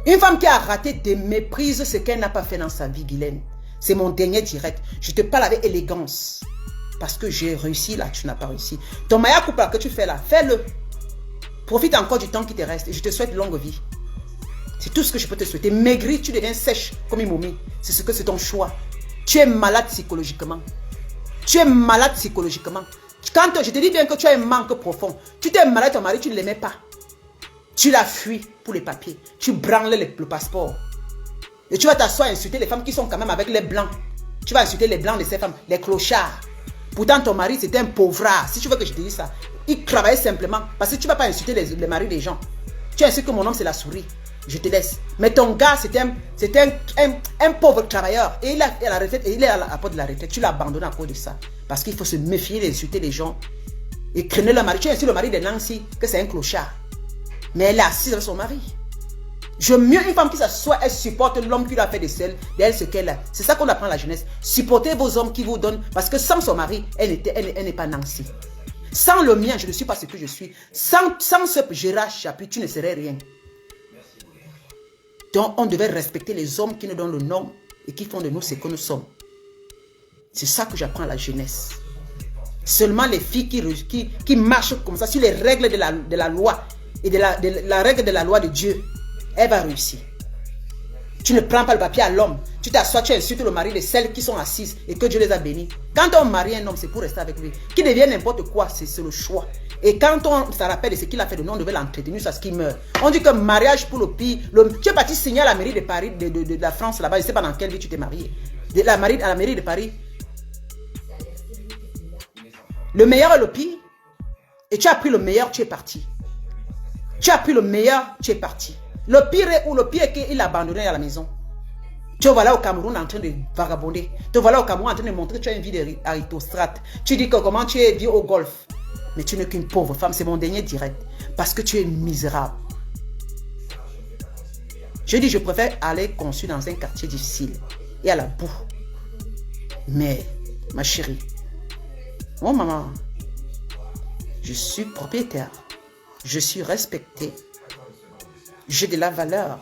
Une femme qui a raté de méprise ce qu'elle n'a pas fait dans sa vie, Guylaine. C'est mon dernier direct. Je te parle avec élégance. Parce que j'ai réussi là, tu n'as pas réussi. Ton maya coupa que tu fais là, fais-le. Profite encore du temps qui te reste. Et je te souhaite longue vie. C'est tout ce que je peux te souhaiter. Maigri, tu deviens sèche comme une momie. C'est ton choix. Tu es malade psychologiquement. Tu es malade psychologiquement. Quand je te dis bien que tu as un manque profond, tu t'es malade, ton mari, tu ne l'aimais pas. Tu l'as fui pour les papiers. Tu branles le passeport. Et tu vas t'asseoir et insulter les femmes qui sont quand même avec les blancs. Tu vas insulter les blancs de ces femmes, les clochards. Pourtant, ton mari, c'était un pauvre. Si tu veux que je te dise ça, il travaillait simplement. Parce que tu ne vas pas insulter les maris des gens. Tu insultes que mon homme, c'est la souris. Je te laisse. Mais ton gars, c'était un pauvre travailleur. Et il est à la retraite. Et il est à la porte de la retraite. Tu l'as abandonné à cause de ça. Parce qu'il faut se méfier d'insulter les gens. Et craigner le mari. Tu insultes le mari de Nancy, que c'est un clochard. Mais elle est assise avec son mari. J'aime mieux une femme qui s'assoit, elle supporte l'homme qui lui a fait des selles, d'elle ce qu'elle a. C'est ça qu'on apprend à la jeunesse. Supportez vos hommes qui vous donnent. Parce que sans son mari, elle n'est pas Nancy. Sans le mien, je ne suis pas ce que je suis. Sans ce Gérard Chapuis, tu ne serais rien. Donc, on devait respecter les hommes qui nous donnent le nom et qui font de nous ce que nous sommes. C'est ça que j'apprends à la jeunesse. Seulement les filles qui marchent comme ça, sur les règles de la loi et de la règle de la loi de Dieu, elle va réussir. Tu ne prends pas le papier à l'homme. Tu t'assois, tu insultes le mari de celles qui sont assises et que Dieu les a bénies. Quand on marie un homme, c'est pour rester avec lui. Qu'il devienne n'importe quoi, c'est le choix. Et quand on se rappelle de ce qu'il a fait de nous, on devait l'entretenir jusqu'à ce qu'il meure. On dit que mariage pour le pire. Tu es parti signer à la mairie de Paris, de la France là-bas. Je ne sais pas dans quelle ville tu t'es marié. À la mairie de Paris. Le meilleur et le pire. Et tu as pris le meilleur, tu es parti. Tu as pris le meilleur, tu es parti. Le pire est qu'il a abandonné à la maison. Tu es là au Cameroun en train de vagabonder. Tu es là au Cameroun en train de montrer que tu as une vie d'aristocrate. Tu dis que comment tu es vie au golf. Mais tu n'es qu'une pauvre femme. C'est mon dernier direct. Parce que tu es misérable. Je dis, je préfère aller construire dans un quartier difficile et à la boue. Mais, ma chérie, oh maman, je suis propriétaire. Je suis respectée. J'ai de la valeur.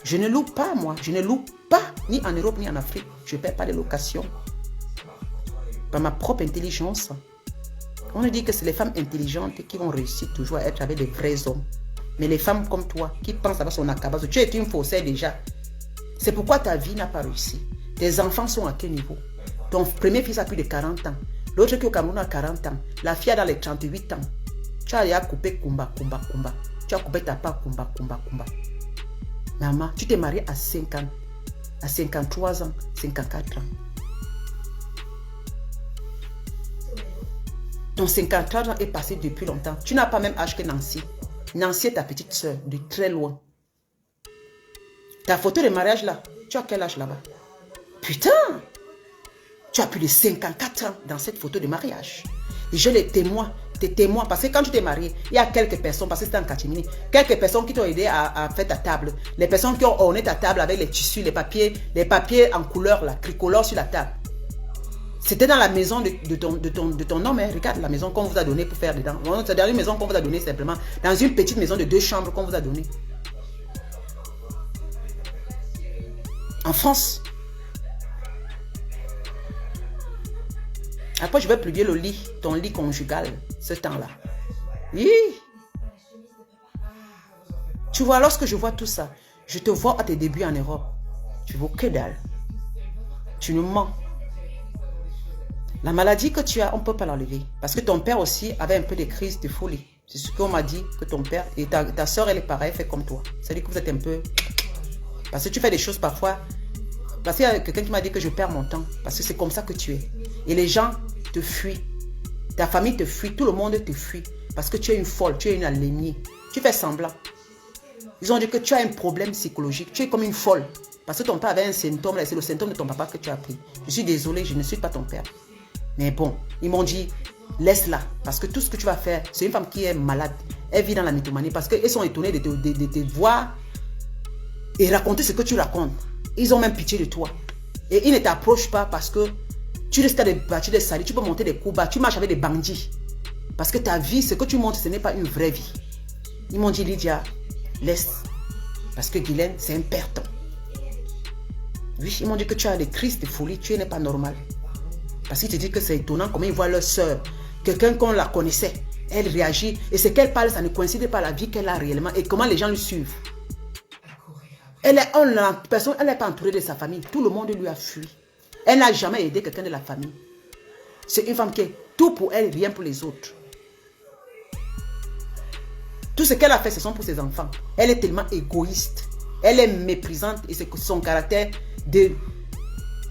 Je ne loue pas, moi. Je ne loue pas, ni en Europe, ni en Afrique. Je ne paie pas de location. Par ma propre intelligence. On nous dit que c'est les femmes intelligentes qui vont réussir toujours à être avec des vrais hommes. Mais les femmes comme toi, qui pensent avoir son acabas, tu es une faussaire déjà. C'est pourquoi ta vie n'a pas réussi. Tes enfants sont à quel niveau? Ton premier fils a plus de 40 ans. L'autre qui est au Cameroun a 40 ans. La fille a dans les 38 ans. Tu as coupé combat. Tu as coupé ta part combat. Maman, tu t'es mariée à 50, à 53 ans, 54 ans. Ton 53 ans est passé depuis longtemps. Tu n'as pas même âge que Nancy. Nancy est ta petite soeur, de très loin. Ta photo de mariage là, tu as quel âge là-bas? Putain! Tu as plus de 54 ans dans cette photo de mariage. Et j'ai les témoins tes témoins, parce que quand tu t'es marié, il y a quelques personnes, parce que c'était en catimini, quelques personnes qui t'ont aidé à faire ta table, les personnes qui ont orné ta table avec les tissus, les papiers en couleur, là, tricolore sur la table. C'était dans la maison de ton homme, hein. Regarde la maison qu'on vous a donnée pour faire dedans. C'est dans une maison qu'on vous a donnée simplement, dans une petite maison de 2 chambres qu'on vous a donnée. En France. Après, je vais plier le lit, ton lit conjugal, ce temps-là. Oui. Tu vois, lorsque je vois tout ça, je te vois à tes débuts en Europe. Tu vaux que dalle. Tu nous mens. La maladie que tu as, on ne peut pas l'enlever. Parce que ton père aussi avait un peu des crises de folie. C'est ce qu'on m'a dit, que ton père et ta soeur, elle est pareille, fait comme toi. C'est-à-dire que vous êtes un peu... Parce que tu fais des choses parfois... Parce qu'il y a quelqu'un qui m'a dit que je perds mon temps. Parce que c'est comme ça que tu es. Et les gens te fuient. Ta famille te fuit. Tout le monde te fuit. Parce que tu es une folle. Tu es une aliénée. Tu fais semblant. Ils ont dit que tu as un problème psychologique. Tu es comme une folle. Parce que ton père avait un symptôme. C'est le symptôme de ton papa que tu as pris. Je suis désolée. Je ne suis pas ton père. Mais bon. Ils m'ont dit, laisse-la. Parce que tout ce que tu vas faire, c'est une femme qui est malade. Elle vit dans la mythomanie. Parce qu'ils sont étonnés de te voir et raconter ce que tu racontes. Ils ont même pitié de toi. Et ils ne t'approchent pas parce que tu risques de bâtir des salis, tu peux monter des coups bas, tu marches avec des bandits. Parce que ta vie, ce que tu montres, ce n'est pas une vraie vie. Ils m'ont dit, Lydia, laisse. Parce que Guylaine, c'est un perdant. Oui, ils m'ont dit que tu as des crises de folie, tu n'es pas normal. Parce qu'ils te disent que c'est étonnant comment ils voient leur soeur, quelqu'un qu'on la connaissait, elle réagit. Et ce qu'elle parle, ça ne coïncide pas la vie qu'elle a réellement et comment les gens lui suivent. Elle n'est pas entourée de sa famille. Tout le monde lui a fui. Elle n'a jamais aidé quelqu'un de la famille. C'est une femme qui est tout pour elle, rien pour les autres. Tout ce qu'elle a fait, ce sont pour ses enfants. Elle est tellement égoïste. Elle est méprisante et c'est son caractère de...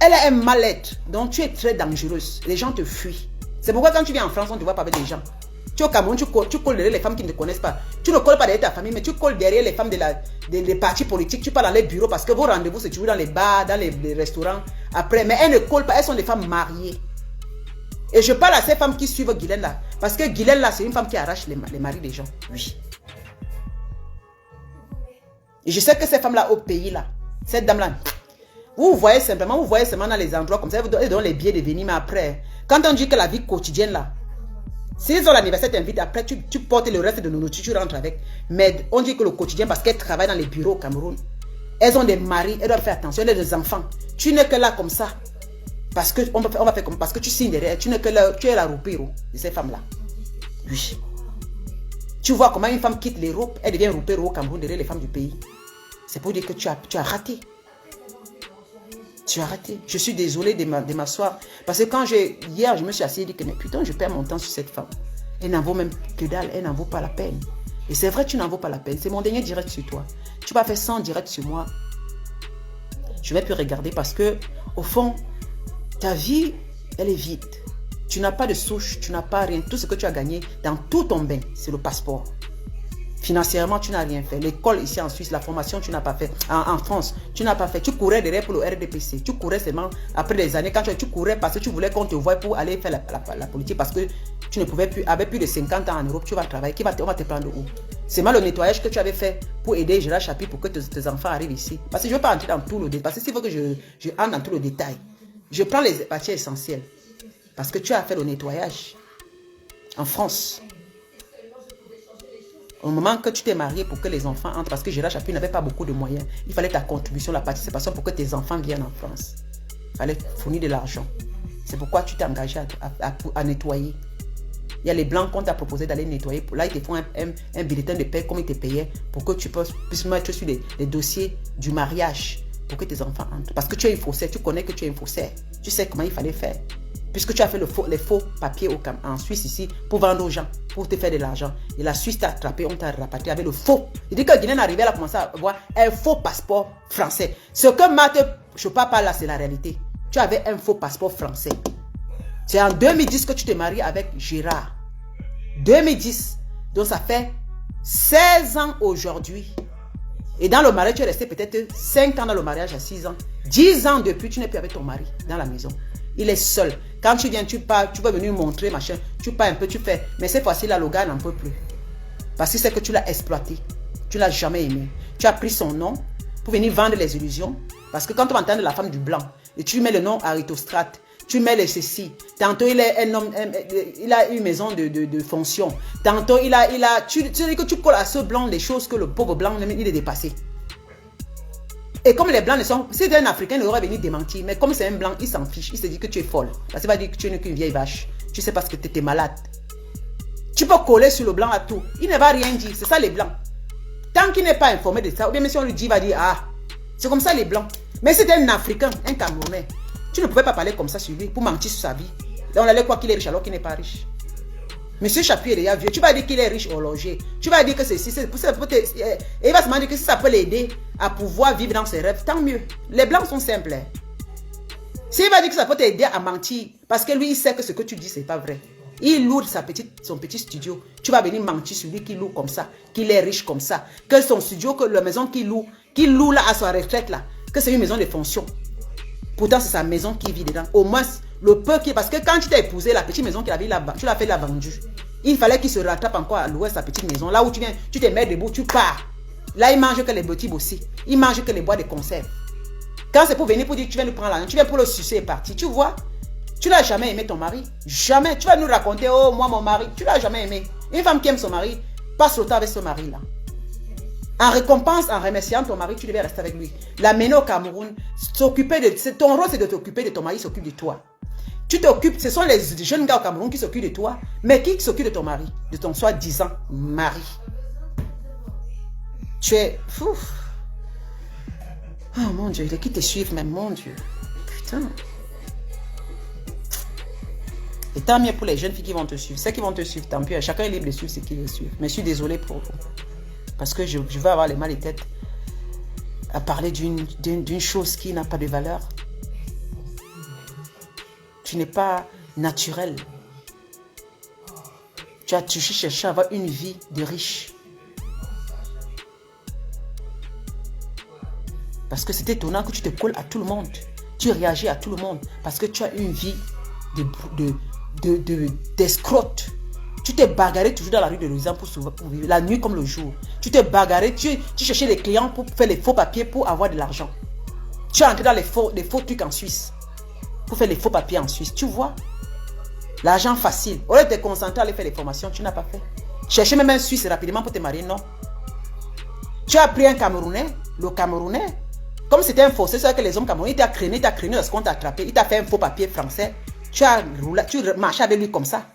Elle a un mal-être. Donc tu es très dangereuse. Les gens te fuient. C'est pourquoi quand tu viens en France, on ne te voit pas avec les gens. Tu es au Cameroun, tu colles derrière les femmes qui ne te connaissent pas. Tu ne colles pas derrière ta famille, mais tu colles derrière les femmes des partis politiques. Tu parles dans les bureaux parce que vos rendez-vous, c'est toujours dans les bars, dans les restaurants. Après, mais elles ne collent pas, elles sont des femmes mariées. Et je parle à ces femmes qui suivent Guylaine là. Parce que Guylaine là, c'est une femme qui arrache les maris des gens. Oui. Et je sais que ces femmes là au pays là, cette dame là, vous voyez simplement dans les endroits comme ça, vous donnez les billets de venir, mais après, quand on dit que la vie quotidienne là, s'ils ont l'anniversaire, t'invitent, après tu portes le reste de nos nourritures, tu rentres avec. Mais on dit que le quotidien, parce qu'elles travaillent dans les bureaux au Cameroun, elles ont des maris, elles doivent faire attention, elles ont des enfants. Tu n'es que là comme ça. Parce que, on va faire comme, parce que tu signes derrière, tu n'es que là, tu es la roupée de ces femmes-là. Oui. Tu vois comment une femme quitte l'Europe, elle devient roupée au Cameroun derrière les femmes du pays. C'est pour dire que tu as raté. Tu as raté. Je suis désolée de m'asseoir. Parce que hier, je me suis assise et dit que mais putain, je perds mon temps sur cette femme. Elle n'en vaut même que dalle. Elle n'en vaut pas la peine. Et c'est vrai, tu n'en vaut pas la peine. C'est mon dernier direct sur toi. Tu vas faire 100 directs sur moi. Je ne vais plus regarder parce que, au fond, ta vie, elle est vide. Tu n'as pas de souche, tu n'as pas rien. Tout ce que tu as gagné dans tout ton bain, c'est le passeport. Financièrement, tu n'as rien fait. L'école ici en Suisse, la formation, tu n'as pas fait. En France, tu n'as pas fait. Tu courais derrière pour le RDPC. Tu courais seulement après des années. Quand tu courais parce que tu voulais qu'on te voie pour aller faire la politique parce que tu ne pouvais plus, avec plus de 50 ans en Europe, tu vas travailler. On va te prendre où? C'est mal le nettoyage que tu avais fait pour aider Gérard Chapi pour que tes enfants arrivent ici. Parce que je ne veux pas entrer dans tout le détail. Parce que s'il faut que je entre dans tout le détail, je prends les parties essentielles. Parce que tu as fait le nettoyage en France. Au moment que tu t'es marié pour que les enfants entrent, parce que Gérard Chapuis n'avait pas beaucoup de moyens, il fallait ta contribution, la participation pour que tes enfants viennent en France. Il fallait fournir de l'argent. C'est pourquoi tu t'es engagé à nettoyer. Il y a les blancs qu'on t'a proposé d'aller nettoyer. Là, ils te font un bulletin de paie comme ils te payaient pour que tu puisses mettre sur les dossiers du mariage pour que tes enfants entrent. Parce que tu es un faussaire, tu connais que tu es un faussaire. Tu sais comment il fallait faire. Puisque tu as fait les faux papiers en Suisse ici pour vendre aux gens, pour te faire de l'argent. Et la Suisse t'a attrapé, on t'a rapatrié avec le faux. Il dit que Guinée arrivait à commencer à avoir un faux passeport français. Ce que Marthe Chopa parle là, c'est la réalité. Tu avais un faux passeport français. C'est en 2010 que tu t'es marié avec Gérard. 2010. Donc ça fait 16 ans aujourd'hui. Et dans le mariage, tu es resté peut-être 5 ans dans le mariage à 6 ans. 10 ans depuis, tu n'es plus avec ton mari dans la maison. Il est seul. Quand tu viens, tu pars, tu vas venir montrer, machin. Tu pars un peu, tu fais. Mais cette fois-ci, là, le gars n'en peut plus. Parce que c'est que tu l'as exploité. Tu l'as jamais aimé. Tu as pris son nom pour venir vendre les illusions. Parce que quand on entend de la femme du blanc, et tu mets le nom Aristostrate, tu mets les ceci. Tantôt, il est un homme, il a une maison de fonction. Tantôt, tu dis que tu colles à ce blanc des choses que le pauvre blanc, il est dépassé. Et comme les blancs ne sont... Si c'était un Africain, il aurait venu démentir. Mais comme c'est un blanc, il s'en fiche. Il se dit que tu es folle. Parce qu'il va dire que tu n'es qu'une vieille vache. Tu sais parce que tu étais malade. Tu peux coller sur le blanc à tout. Il ne va rien dire. C'est ça les blancs. Tant qu'il n'est pas informé de ça, ou bien même si on lui dit, il va dire, ah, c'est comme ça les blancs. Mais si c'était un Africain, un Camerounais, tu ne pouvais pas parler comme ça sur lui pour mentir sur sa vie. Là, on allait croire qu'il est riche alors qu'il n'est pas riche. Monsieur Chapuis est déjà vieux. Tu vas dire qu'il est riche au logis. Tu vas dire que c'est si. Et il va se demander que si ça peut l'aider à pouvoir vivre dans ses rêves, tant mieux. Les blancs sont simples. S'il va dire que ça peut t'aider à mentir, parce que lui, il sait que ce que tu dis, c'est pas vrai. Il loue son petit studio. Tu vas venir mentir sur lui qu'il loue comme ça, qu'il est riche comme ça, que son studio, que la maison qu'il loue là à sa retraite là, que c'est une maison de fonction. Pourtant, c'est sa maison qui vit dedans. Au moins, le peu qui... Parce que quand tu t'es épousé, la petite maison qu'il avait là-bas, tu l'as fait la vendue. Il fallait qu'il se rattrape encore à louer sa petite maison. Là où tu viens, tu te mets debout, tu pars. Là, il mange que les petits aussi. Il mange que les bois de conserve. Quand c'est pour venir pour dire que tu viens nous prendre l'argent, tu viens pour le sucer et partir. Tu vois, tu n'as jamais aimé ton mari. Jamais. Tu vas nous raconter, oh, moi, mon mari. Tu l'as jamais aimé. Une femme qui aime son mari, passe le temps avec ce mari-là. En récompense, en remerciant ton mari, tu devais rester avec lui. L'amener au Cameroun, s'occuper de... Ton rôle, c'est de t'occuper de ton mari, s'occupe de toi. Tu t'occupes, ce sont les jeunes gars au Cameroun qui s'occupent de toi, mais qui s'occupe de ton mari, de ton soi-disant mari. Tu es... Ouf. Oh mon Dieu, il est qui te suivent même, mon Dieu. Putain. Et tant mieux pour les jeunes filles qui vont te suivre. Ceux qui vont te suivre, tant pis. Chacun est libre de suivre ce qu'il veut suivre. Mais je suis désolé pour vous. Parce que je vais avoir les mal de tête à parler d'une chose qui n'a pas de valeur. Tu n'es pas naturel. Tu as cherché à avoir une vie de riche. Parce que c'est étonnant que tu te colles à tout le monde. Tu réagis à tout le monde. Parce que tu as une vie d'escrotte. Tu t'es bagarré toujours dans la rue de Lausanne pour vivre, la nuit comme le jour. Tu t'es bagarré, tu cherchais les clients pour faire les faux papiers pour avoir de l'argent. Tu es entré dans les faux trucs en Suisse. Pour faire les faux papiers en Suisse. Tu vois? L'argent facile. Au lieu de te concentrer à aller faire les formations, tu n'as pas fait. Chercher même un Suisse rapidement pour te marier, non. Tu as pris un Camerounais, le Camerounais. Comme c'était un faux, c'est ça que les hommes camerounais, il t'a créné lorsqu'on t'a attrapé. Il t'a fait un faux papier français. Tu marchais avec lui comme ça.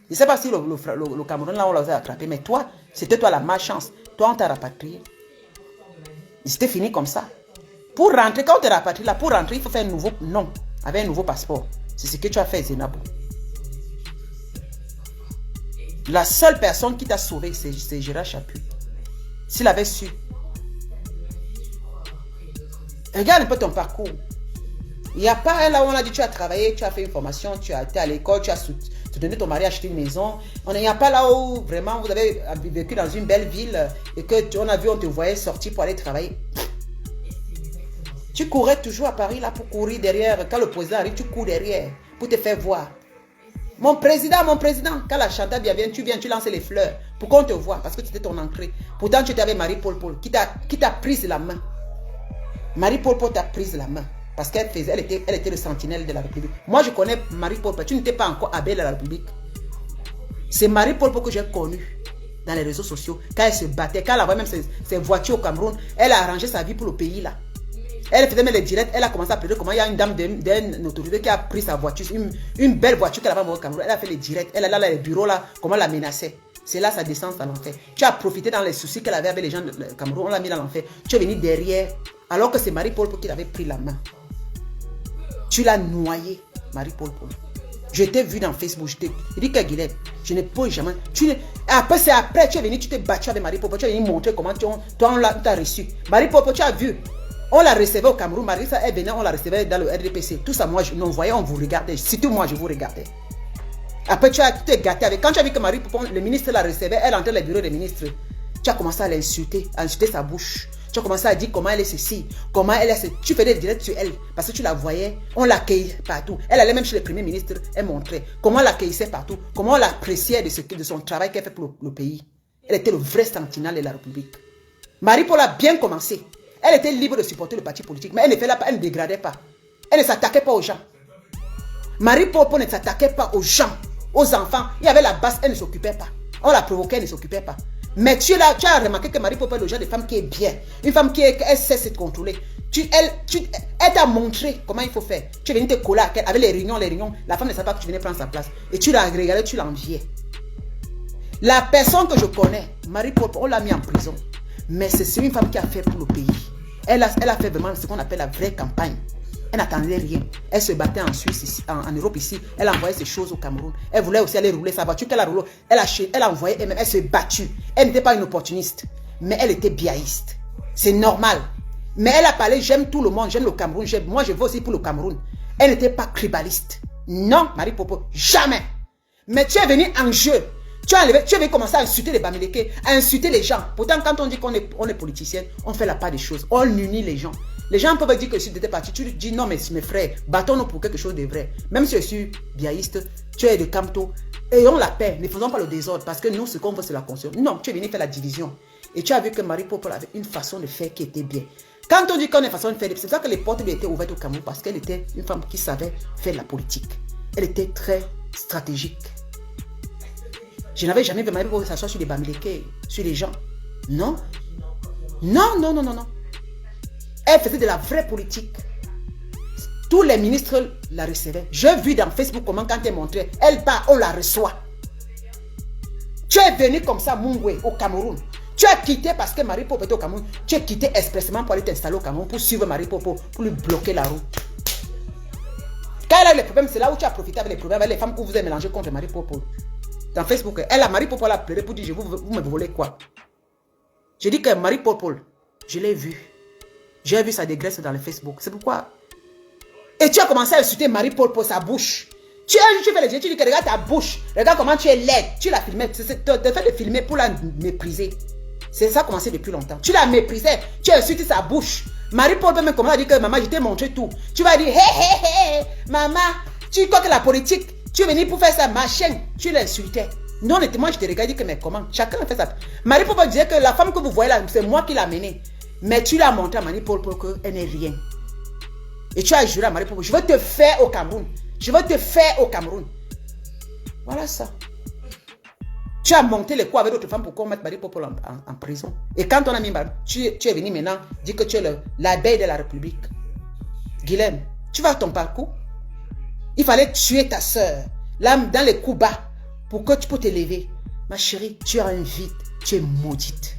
Je ne sais pas si le Cameroun, là, on l'a attrapé, mais toi, c'était toi la malchance. Toi, on t'a rapatrié. C'était fini comme ça. Pour rentrer, quand on te rapatrie là, pour rentrer, il faut faire un nouveau nom, avec un nouveau passeport. C'est ce que tu as fait, Zenabo. La seule personne qui t'a sauvé, c'est Gérard Chapuis. S'il avait su. Regarde un peu ton parcours. Il n'y a pas là où on a dit tu as travaillé, tu as fait une formation, tu as été à l'école, tu as soutenu ton mari à acheter une maison. Il n'y a pas là où vraiment vous avez vécu dans une belle ville et que on a vu, on te voyait sortir pour aller travailler. Tu courais toujours à Paris là pour courir derrière. Quand le président arrive, tu cours derrière pour te faire voir. Mon président, quand la chanteur vient, tu lances les fleurs pour qu'on te voit parce que c'était ton entrée. Pourtant, tu étais avec Marie-Paul qui t'a prise la main. Marie-Paul t'a prise la main. Parce qu'elle était le sentinelle de la République. Moi, je connais Marie-Paul. Tu n'étais pas encore abbé de la République. C'est Marie-Paul que j'ai connue dans les réseaux sociaux. Quand elle se battait, quand elle avait même ses voitures au Cameroun, elle a arrangé sa vie pour le pays là. Elle faisait même les directs. Elle a commencé à pleurer comment il y a une dame d'une autorité qui a pris sa voiture, une belle voiture qu'elle avait au Cameroun. Elle a fait les directs. Elle a là les bureaux là, comment elle la menaçait. C'est là sa descente dans l'enfer. Tu as profité dans les soucis qu'elle avait avec les gens du Cameroun. On l'a mis dans l'enfer. Tu es venu derrière. Alors que c'est Marie-Paul qui l'avait pris la main. Tu l'as noyé, Marie-Paul. Je t'ai vu dans Facebook. Je dis que Guilhem, je ne peux jamais. Après, c'est après, tu es venu, tu t'es battu avec Marie-Paul. Tu es venu montrer comment toi, on t'a reçu. Marie-Paul, tu as vu. On la recevait au Cameroun. Marissa, elle venait, on la recevait dans le RDPC. Tout ça, moi, on voyait, on vous regardait. Surtout moi, je vous regardais. Après, tu t'es gâté avec. Quand tu as vu que Marie-Paul, le ministre la recevait, elle entrait dans les bureaux des ministres. Tu as commencé à l'insulter, à insulter sa bouche. Tu as commencé à dire comment elle est ceci, comment elle est... Tu faisais des directs sur elle, parce que tu la voyais, on l'accueillait partout. Elle allait même chez le premier ministre, elle montrait comment on l'accueillait partout, comment on l'appréciait de son travail qu'elle fait pour le pays. Elle était le vrai sentinelle de la République. Marie-Paul a bien commencé. Elle était libre de supporter le parti politique, mais elle ne, elle ne dégradait pas. Elle ne s'attaquait pas aux gens. Marie-Paul ne s'attaquait pas aux gens, aux enfants. Il y avait la base, elle ne s'occupait pas. On la provoquait, elle ne s'occupait pas. Mais tu as remarqué que Marie-Paul est le genre de femme qui est bien. Une femme qui elle sait se contrôler. Elle t'a montré comment il faut faire. Tu es venu te coller avec les réunions. La femme ne savait pas que tu venais prendre sa place. Et tu l'as regardé, tu l'enviais. La personne que je connais, Marie-Paul, on l'a mis en prison. Mais c'est une femme qui a fait pour le pays. Elle a fait vraiment ce qu'on appelle la vraie campagne. Elle n'attendait rien. Elle se battait en Suisse, ici, en Europe ici. Elle envoyait ses choses au Cameroun. Elle voulait aussi aller rouler sa voiture qu'elle a roulée. Elle a envoyé elle-même. Elle s'est battue. Elle n'était pas une opportuniste. Mais elle était biaïste. C'est normal. Mais elle a parlé, j'aime tout le monde, j'aime le Cameroun. Moi, je veux aussi pour le Cameroun. Elle n'était pas tribaliste. Non, Marie-Popo, jamais. Mais tu es venu en jeu. Tu es venu commencer à insulter les Bamileke, à insulter les gens. Pourtant, quand on dit qu'on est politicien, on fait la part des choses. On unit les gens. Les gens peuvent dire que si tu étais parti, tu dis non, mais mes frères, battons-nous pour quelque chose de vrai. Même si je suis biaïste, tu es de Camto, ayons la paix, ne faisons pas le désordre, parce que nous, ce qu'on veut, c'est la conscience. Non, tu es venu faire la division. Et tu as vu que Marie-Popo avait une façon de faire qui était bien. Quand on dit qu'on a une façon de faire, c'est ça que les portes lui étaient ouvertes au Cameroun, parce qu'elle était une femme qui savait faire la politique. Elle était très stratégique. Je n'avais jamais vu Marie-Popo s'asseoir sur les Bamileke, sur les gens. Non. Non, non, non, non, non. Elle faisait de la vraie politique. Tous les ministres la recevaient. J'ai vu dans Facebook comment quand elle montrait, elle part, on la reçoit. Tu es venu comme ça, Mungwe, au Cameroun. Tu as quitté parce que Marie-Popo était au Cameroun. Tu as quitté expressément pour aller t'installer au Cameroun, pour suivre Marie-Popo, pour lui bloquer la route. Quand elle a eu les problèmes, c'est là où tu as profité avec les problèmes, avec les femmes que vous avez mélangées contre Marie-Popo. Dans Facebook, Marie-Popo a pleuré pour dire, vous me volez quoi? J'ai dit que Marie-Popo, je l'ai vu. J'ai vu sa dégraisse dans le Facebook. C'est pourquoi. Et tu as commencé à insulter Marie-Paul pour sa bouche. Tu fais les yeux, tu dis que regarde ta bouche. Regarde comment tu es laide. Tu l'as filmé. Tu as fait de filmer pour la mépriser. C'est ça a commencé depuis longtemps. Tu l'as méprisé. Tu as insulté sa bouche. Marie-Paul peut même commencer à dire que maman, je t'ai montré tout. Tu vas dire, hé, hé, hé, maman, tu crois que la politique, tu es venu pour faire ça, ma chaîne. Tu l'insultais. Non, moi je te regarde, dis que mais comment? Chacun fait ça. Marie-Paul disait que la femme que vous voyez là, c'est moi qui l'ai menée. Mais tu l'as montré à Marie-Paul pour qu'elle n'ait rien. Et tu as juré à Marie-Paul, je veux te faire au Cameroun. Je veux te faire au Cameroun. Voilà ça. Tu as monté les coups avec d'autres femmes pour qu'on mette Marie-Paul en prison. Et quand on a mis tu es venu maintenant dire que tu es l'abeille de la République. Guylaine, tu vas à ton parcours. Il fallait tuer ta soeur. Là, dans les coups bas, pour que tu peux t'élever. Ma chérie, tu as un vide. Tu es maudite.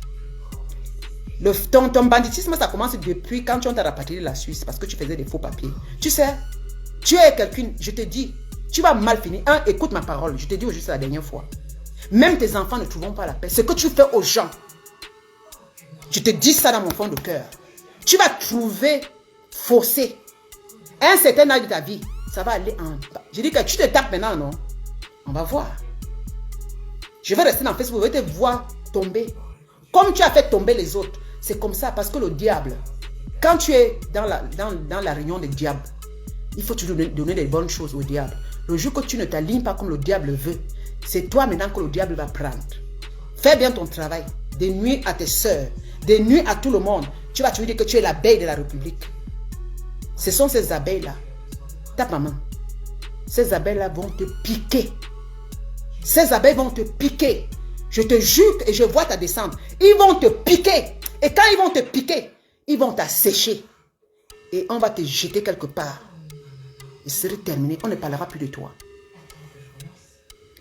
Ton banditisme, ça commence depuis quand tu as rapatrié la Suisse parce que tu faisais des faux papiers. Tu sais, tu es quelqu'un, je te dis, tu vas mal finir. Écoute ma parole, je te dis juste la dernière fois. Même tes enfants ne trouveront pas la paix. Ce que tu fais aux gens, je te dis ça dans mon fond de cœur. Tu vas trouver faussé. À un certain âge de ta vie, ça va aller en bas. Je dis que tu te tapes maintenant, non? On va voir. Je vais rester dans Facebook, je vais te voir tomber. Comme tu as fait tomber les autres. C'est comme ça, parce que le diable, quand tu es dans la réunion des diables, il faut te donner des bonnes choses au diable. Le jour que tu ne t'alignes pas comme le diable veut, c'est toi maintenant que le diable va prendre. Fais bien ton travail. Des nuits à tes soeurs, des nuits à tout le monde. Tu vas te dire que tu es l'abeille de la République. Ce sont ces abeilles-là. Tape maman. Ces abeilles-là vont te piquer. Ces abeilles vont te piquer. Je te jure et je vois ta descente. Ils vont te piquer. Et quand ils vont te piquer, ils vont t'assécher. Et on va te jeter quelque part. Et ce sera terminé. On ne parlera plus de toi.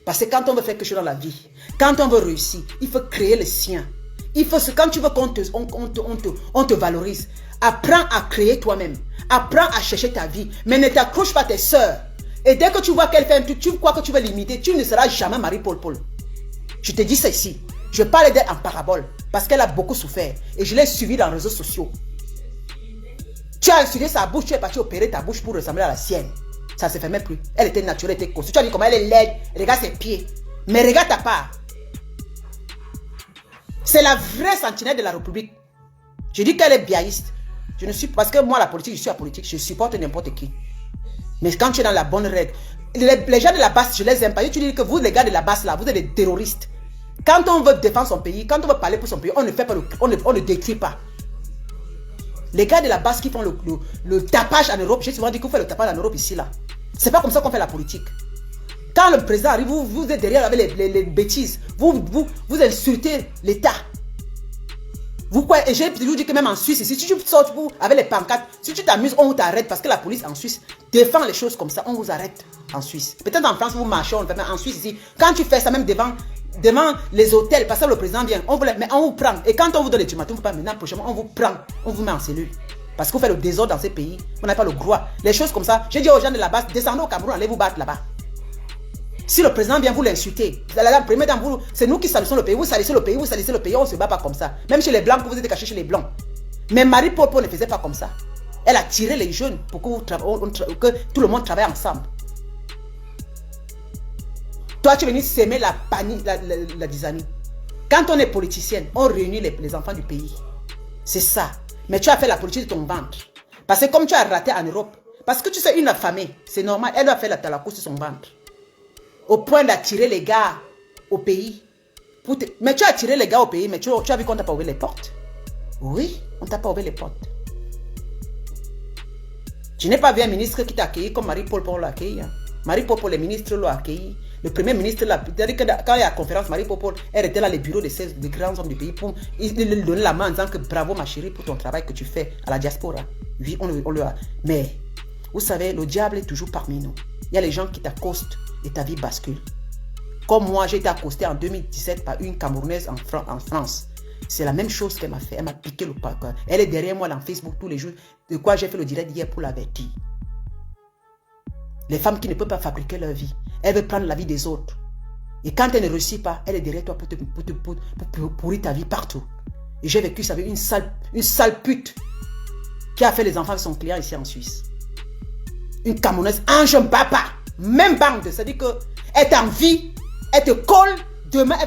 Parce que quand on veut faire quelque chose dans la vie, quand on veut réussir, il faut créer le sien. Il faut, quand tu veux qu'on te valorise, apprends à créer toi-même. Apprends à chercher ta vie. Mais ne t'accroche pas à tes soeurs. Et dès que tu vois qu'elle fait un truc, tu crois que tu vas l'imiter, tu ne seras jamais Marie-Paul. Je te dis ça ici. Je parle d'elle en parabole parce qu'elle a beaucoup souffert. Et je l'ai suivie dans les réseaux sociaux. Tu as insulté sa bouche, tu es parti opérer ta bouche pour ressembler à la sienne. Ça ne se fait même plus. Elle était naturelle, elle était conçue. Tu as dit comment elle est laide. Regarde ses pieds. Mais regarde ta part. C'est la vraie sentinelle de la République. Je dis qu'elle est biaïste. Je ne suis parce que moi, la politique, je suis apolitique. Je supporte n'importe qui. Mais quand tu es dans la bonne règle, les gens de la basse, je les aime pas. Tu dis que vous, les gars de la basse, là, vous êtes des terroristes. Quand on veut défendre son pays, quand on veut parler pour son pays, on ne fait pas on ne détruit pas. Les gars de la base qui font le tapage en Europe, j'ai souvent dit qu'on fait le tapage en Europe ici, là. C'est pas comme ça qu'on fait la politique. Quand le président arrive, vous êtes derrière avec les bêtises. Vous insultez l'État. Et j'ai toujours dit que même en Suisse, si tu sors avec les pancartes, si tu t'amuses, on t'arrête parce que la police en Suisse défend les choses comme ça, on vous arrête en Suisse. Peut-être en France, vous marchez, mais en Suisse ici, quand tu fais ça même devant les hôtels, parce que le président vient, mais on vous prend. Et quand on vous donne les ultimatums, maintenant, prochainement, on vous prend, on vous met en cellule. Parce que vous faites le désordre dans ces pays, vous n'avez pas le droit. Les choses comme ça, j'ai dit aux gens de la base, descendez au Cameroun, allez vous battre là-bas. Si le président vient vous l'insulter, c'est nous qui salissons le pays, vous salissez le pays, on ne se bat pas comme ça. Même chez les blancs, vous êtes cachés chez les blancs. Mais Marie Popo ne faisait pas comme ça. Elle a tiré les jeunes pour que tout le monde travaille ensemble. Toi, tu es venu s'aimer la panique, la dysanie. Quand on est politicienne, on réunit les enfants du pays. C'est ça. Mais tu as fait la politique de ton ventre. Parce que comme tu as raté en Europe, parce que tu sais, une affamée, c'est normal, elle doit faire la course sur son ventre. Au point d'attirer les gars au pays. Mais tu as attiré les gars au pays, mais tu as vu qu'on t'a pas ouvert les portes. Oui, on t'a pas ouvert les portes. Tu n'es pas vu un ministre qui t'a accueilli comme Marie-Paul l'a accueilli. Marie-Paul, les ministres l'ont accueilli. Le premier ministre, c'est-à-dire que quand il y a la conférence, Marie-Paul, elle était là, les bureaux des grands hommes du pays, pour lui donner la main en disant que bravo ma chérie pour ton travail que tu fais à la diaspora. Oui, on le a. Mais, vous savez, le diable est toujours parmi nous. Il y a les gens qui t'accostent et ta vie bascule. Comme moi, j'ai été accosté en 2017 par une Camerounaise en France. C'est la même chose qu'elle m'a fait. Elle m'a piqué le parcours. Elle est derrière moi dans Facebook tous les jours. De quoi j'ai fait le direct hier pour l'avertir. Les femmes qui ne peuvent pas fabriquer leur vie. Elle veut prendre la vie des autres. Et quand elle ne réussit pas, elle est derrière toi pour pourrir ta vie partout. Et j'ai vécu ça avec une sale pute qui a fait les enfants de son client ici en Suisse. Une Camerounaise, Ange Papa. Même bande. C'est-à-dire qu'elle est en vie, elle te colle. Demain, elle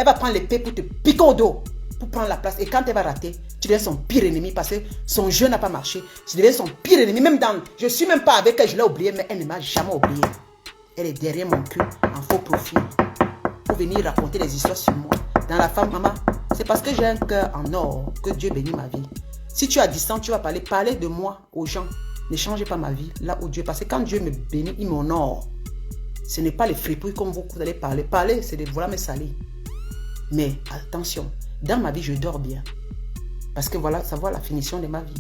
va prendre l'épée pour te piquer au dos. Pour prendre la place. Et quand elle va rater, tu deviens son pire ennemi parce que son jeu n'a pas marché. Tu deviens son pire ennemi. Même je ne suis même pas avec elle, je l'ai oublié, mais elle ne m'a jamais oublié. Elle est derrière mon cul en faux profil. Pour venir raconter des histoires sur moi. Dans la femme, maman, c'est parce que j'ai un cœur en or que Dieu bénit ma vie. Si tu es à distance, tu vas parler de moi aux gens. Ne changez pas ma vie là où Dieu. Parce que quand Dieu me bénit, il m'honore. Ce n'est pas les fripouilles comme vous allez parler. Parler, c'est de voilà mes salis. Mais attention, dans ma vie, je dors bien. Parce que voilà, ça voit la finition de ma vie.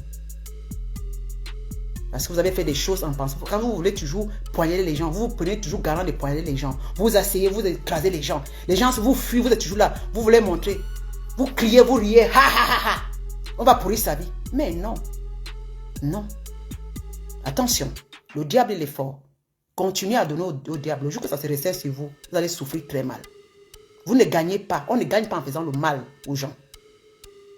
Parce que vous avez fait des choses en pensant. Quand vous voulez toujours poignarder les gens, vous prenez toujours garant de poignarder les gens. Vous asseyez, vous écrasez les gens. Les gens vous fuient, vous êtes toujours là. Vous voulez montrer. Vous criez, vous riez. Ha ha ha ha. On va pourrir sa vie. Mais non. Non. Attention. Le diable, il est fort. Continuez à donner au diable. Le jour que ça se resserre sur vous, vous allez souffrir très mal. Vous ne gagnez pas. On ne gagne pas en faisant le mal aux gens.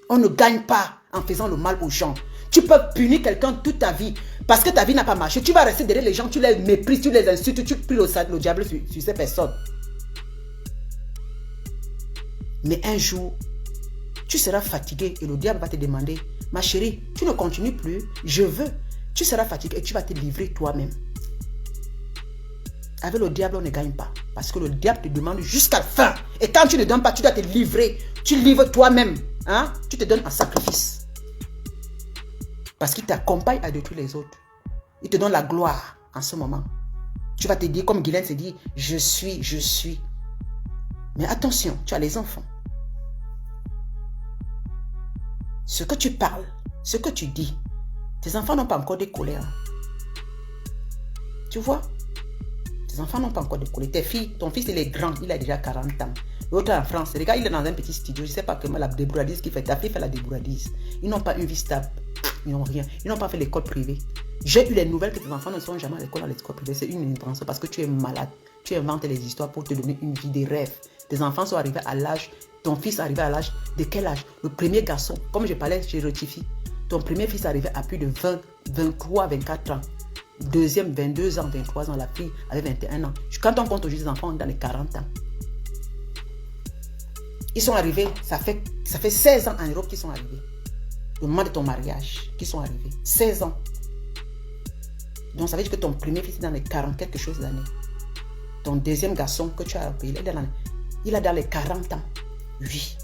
On ne gagne pas en faisant le mal aux gens. Tu peux punir quelqu'un toute ta vie parce que ta vie n'a pas marché. Tu vas rester derrière les gens, tu les méprises, tu les insultes, tu pries le diable sur ces personnes. Mais un jour, tu seras fatigué et le diable va te demander, ma chérie, tu ne continues plus, je veux. Tu seras fatigué et tu vas te livrer toi-même. Avec le diable, on ne gagne pas. Parce que le diable te demande jusqu'à la fin. Et quand tu ne donnes pas, tu dois te livrer. Tu livres toi-même. Hein? Tu te donnes en sacrifice. Parce qu'il t'accompagne à détruire les autres. Il te donne la gloire en ce moment. Tu vas te dire, comme Guylaine se dit, je suis. Mais attention, tu as les enfants. Ce que tu parles, ce que tu dis, tes enfants n'ont pas encore décollé. Hein? Tu vois? Tes enfants n'ont pas encore décollé. Tes filles, ton fils, il est grand, il a déjà 40 ans. L'autre en France, les gars, il est dans un petit studio. Je ne sais pas comment la débrouillardise qu'il fait. Ta fille fait la débrouillardise. Ils n'ont pas une vie stable. Ils n'ont rien. Ils n'ont pas fait l'école privée. J'ai eu les nouvelles que tes enfants ne sont jamais à l'école dans l'école privée. C'est une invention parce que tu es malade. Tu inventes les histoires pour te donner une vie des rêves. Tes enfants sont arrivés à l'âge. Ton fils est arrivé à l'âge. De quel âge? Le premier garçon, comme je parlais, je rectifie. Ton premier fils est arrivé à plus de 20, 23, 24 ans. Deuxième, 22 ans, 23 ans. La fille avait 21 ans. Quand on compte aujourd'hui les enfants, on est dans les 40 ans. Ils sont arrivés, ça fait 16 ans en Europe qu'ils sont arrivés. au moment de ton mariage, qui sont arrivés. 16 ans. Donc, ça veut dire que ton premier fils est dans les 40 quelque chose d'années. Ton deuxième garçon que tu as appelé, il a dans les 40 ans. Oui.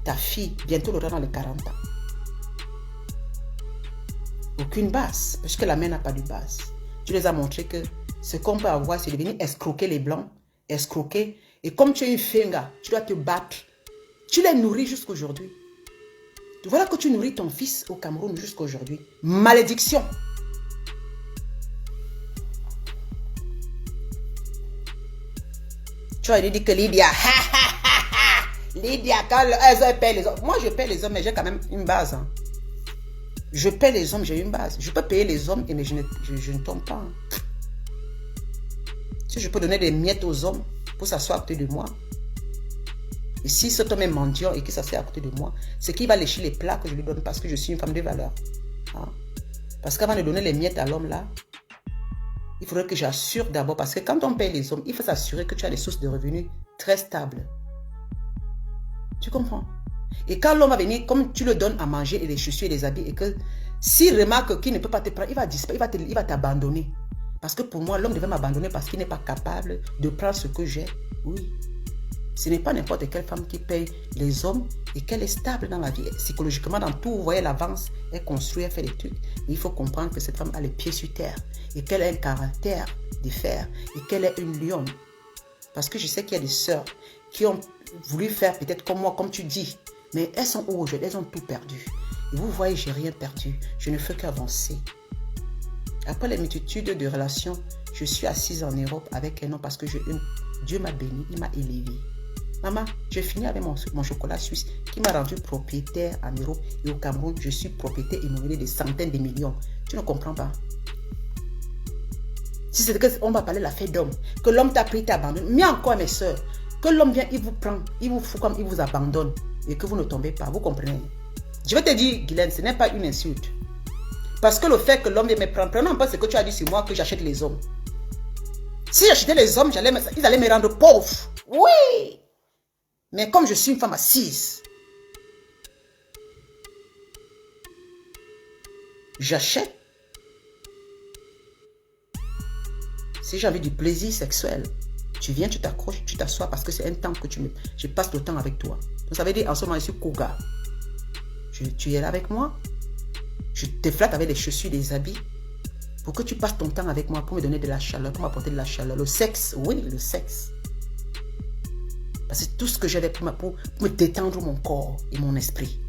Ta fille, bientôt, aura dans les 40 ans. Aucune base, parce que la mère n'a pas de base. Tu les as montré que ce qu'on peut avoir, c'est de venir escroquer les blancs, escroquer. Et comme tu es une finga, tu dois te battre. Tu les nourris jusqu'à aujourd'hui. Voilà que tu nourris ton fils au Cameroun jusqu'à aujourd'hui. Malédiction. Tu as dit que Lydia, Lydia, quand elles paient les hommes. Moi, je paie les hommes, mais j'ai quand même une base. Hein. Je paie les hommes, j'ai une base. Je peux payer les hommes, mais je ne tombe pas. Hein. Si je peux donner des miettes aux hommes pour s'asseoir à côté de moi, et si cet homme est mendiant et qu'il s'assied à côté de moi, c'est qu'il va lécher les plats que je lui donne parce que je suis une femme de valeur. Hein? Parce qu'avant de donner les miettes à l'homme là, il faudrait que j'assure d'abord, parce que quand on paye les hommes, il faut s'assurer que tu as des sources de revenus très stables. Tu comprends? Et quand l'homme va venir, comme tu le donnes à manger et les chaussures et les habits, et que s'il remarque qu'il ne peut pas te prendre, il va disparaître, il va t'abandonner. Parce que pour moi, l'homme devait m'abandonner parce qu'il n'est pas capable de prendre ce que j'ai. Oui. Ce n'est pas n'importe quelle femme qui paye les hommes et qu'elle est stable dans la vie. Psychologiquement, dans tout, vous voyez, elle avance, elle construit, elle fait des trucs. Mais il faut comprendre que cette femme a les pieds sur terre et qu'elle a un caractère de fer et qu'elle est une lionne. Parce que je sais qu'il y a des sœurs qui ont voulu faire peut-être comme moi, comme tu dis. Mais elles sont où aujourd'hui? Elles ont tout perdu. Et vous voyez, j'ai rien perdu. Je ne fais qu'avancer. Après les multitudes de relations, je suis assise en Europe avec un homme parce que Dieu m'a béni, il m'a élevé. Maman, j'ai fini avec mon chocolat suisse qui m'a rendu propriétaire en Europe et au Cameroun. Je suis propriétaire immobilier de centaines de millions. Tu ne comprends pas? Si c'est qu'on va parler de la fête d'homme, que l'homme t'a pris, t'a abandonné, mais encore mes soeurs, que l'homme vient, il vous prend, il vous fout comme il vous abandonne et que vous ne tombez pas, vous comprenez? Je vais te dire, Guylaine, ce n'est pas une insulte. Parce que le fait que l'homme vient me prendre, prenons pas ce que tu as dit sur moi que j'achète les hommes. Si j'achetais les hommes, ils allaient me rendre pauvre. Oui! Mais comme je suis une femme assise, j'achète. Si j'ai envie du plaisir sexuel, tu viens, tu t'accroches, tu t'assois parce que c'est un temps que je passe le temps avec toi. Donc ça veut dire en ce moment, je suis Koga. Tu es là avec moi. Je te flatte avec les chaussures, les habits. Pour que tu passes ton temps avec moi, pour me donner de la chaleur, pour m'apporter de la chaleur. Le sexe, oui, le sexe. Parce que tout ce que j'avais pour me détendre mon corps et mon esprit.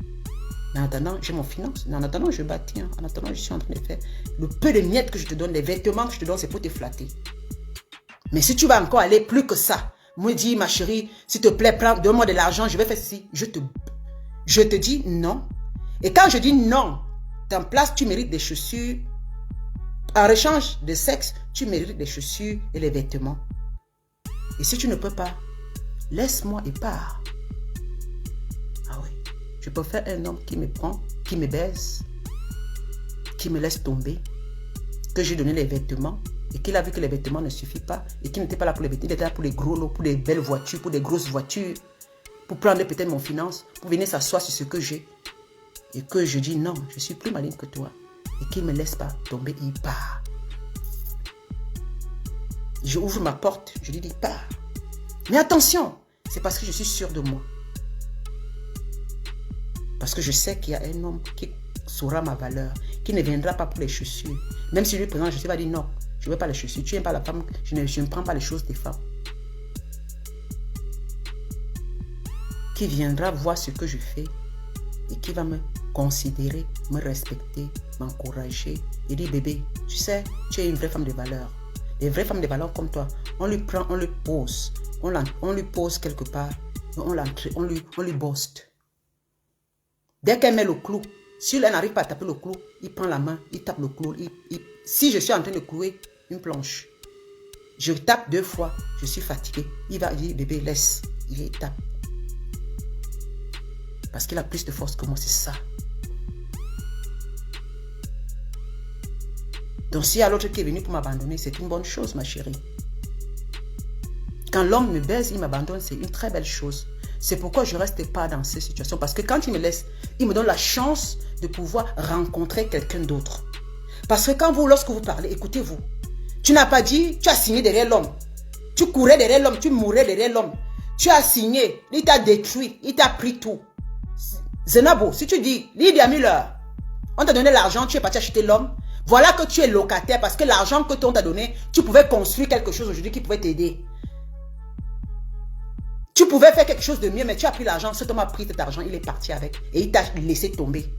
Mais en attendant, j'ai mon finance. En attendant, je bâtis. En attendant, je suis en train de faire. Le peu de miettes que je te donne, les vêtements que je te donne, c'est pour te flatter. Mais si tu vas encore aller plus que ça, me dis, ma chérie, s'il te plaît, donne-moi de l'argent, je vais faire ceci. Je te dis non. Et quand je dis non, en place, tu mérites des chaussures. En échange de sexe, tu mérites des chaussures et les vêtements. Et si tu ne peux pas, laisse-moi et pars. Ah oui. Je peux faire un homme qui me prend, qui me baise, qui me laisse tomber, que j'ai donné les vêtements et qu'il a vu que les vêtements ne suffisent pas et qu'il n'était pas là pour les vêtements, il était là pour les gros lots, pour des belles voitures, pour des grosses voitures, pour prendre peut-être mon finance, pour venir s'asseoir sur ce que j'ai. Et que je dis non, je suis plus maligne que toi. Et qu'il ne me laisse pas tomber, il part. Je ouvre ma porte, je lui dis pars. Mais attention, c'est parce que je suis sûre de moi. Parce que je sais qu'il y a un homme qui saura ma valeur, qui ne viendra pas pour les chaussures. Même si lui présente, je vais dire non, je ne veux pas les chaussures. Tu n'aimes pas la femme, je ne prends pas les choses des femmes. Qui viendra voir ce que je fais et qui va me considérer, me respecter, m'encourager et dire bébé, tu sais, tu es une vraie femme de valeur. Les vraies femmes de valeur comme toi, on lui prend, on lui pose, on lui pose quelque part, on lui boste. Dès qu'elle met le clou, si elle n'arrive pas à taper le clou, il prend la main, il tape le clou. Si je suis en train de clouer une planche, je tape 2 fois, je suis fatigué. Il va dire bébé, laisse, il tape. Parce qu'il a plus de force que moi, c'est ça. Donc s'il y a l'autre qui est venu pour m'abandonner, c'est une bonne chose, ma chérie. Quand l'homme me baise, il m'abandonne, c'est une très belle chose. C'est pourquoi je ne reste pas dans ces situations. Parce que quand il me laisse, il me donne la chance de pouvoir rencontrer quelqu'un d'autre. Parce que lorsque vous parlez, écoutez-vous. Tu n'as pas dit, tu as signé derrière l'homme. Tu courais derrière l'homme, tu mourais derrière l'homme. Tu as signé, il t'a détruit, il t'a pris tout. Zenabo, si tu dis, Lydia Miller, on t'a donné l'argent, tu es parti acheter l'homme. Voilà que tu es locataire parce que l'argent que on t'a donné, tu pouvais construire quelque chose aujourd'hui qui pouvait t'aider. Tu pouvais faire quelque chose de mieux, mais tu as pris l'argent, cet homme a pris cet argent, il est parti avec et il t'a laissé tomber.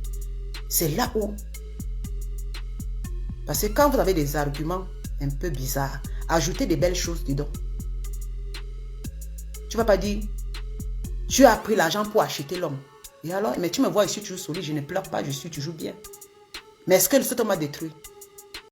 C'est là où... Parce que quand vous avez des arguments un peu bizarres, ajoutez des belles choses dedans. Tu ne vas pas dire, tu as pris l'argent pour acheter l'homme. Et alors, mais tu me vois ici toujours solide, je ne pleure pas, je suis toujours bien. Mais est-ce que cet homme m'a détruit?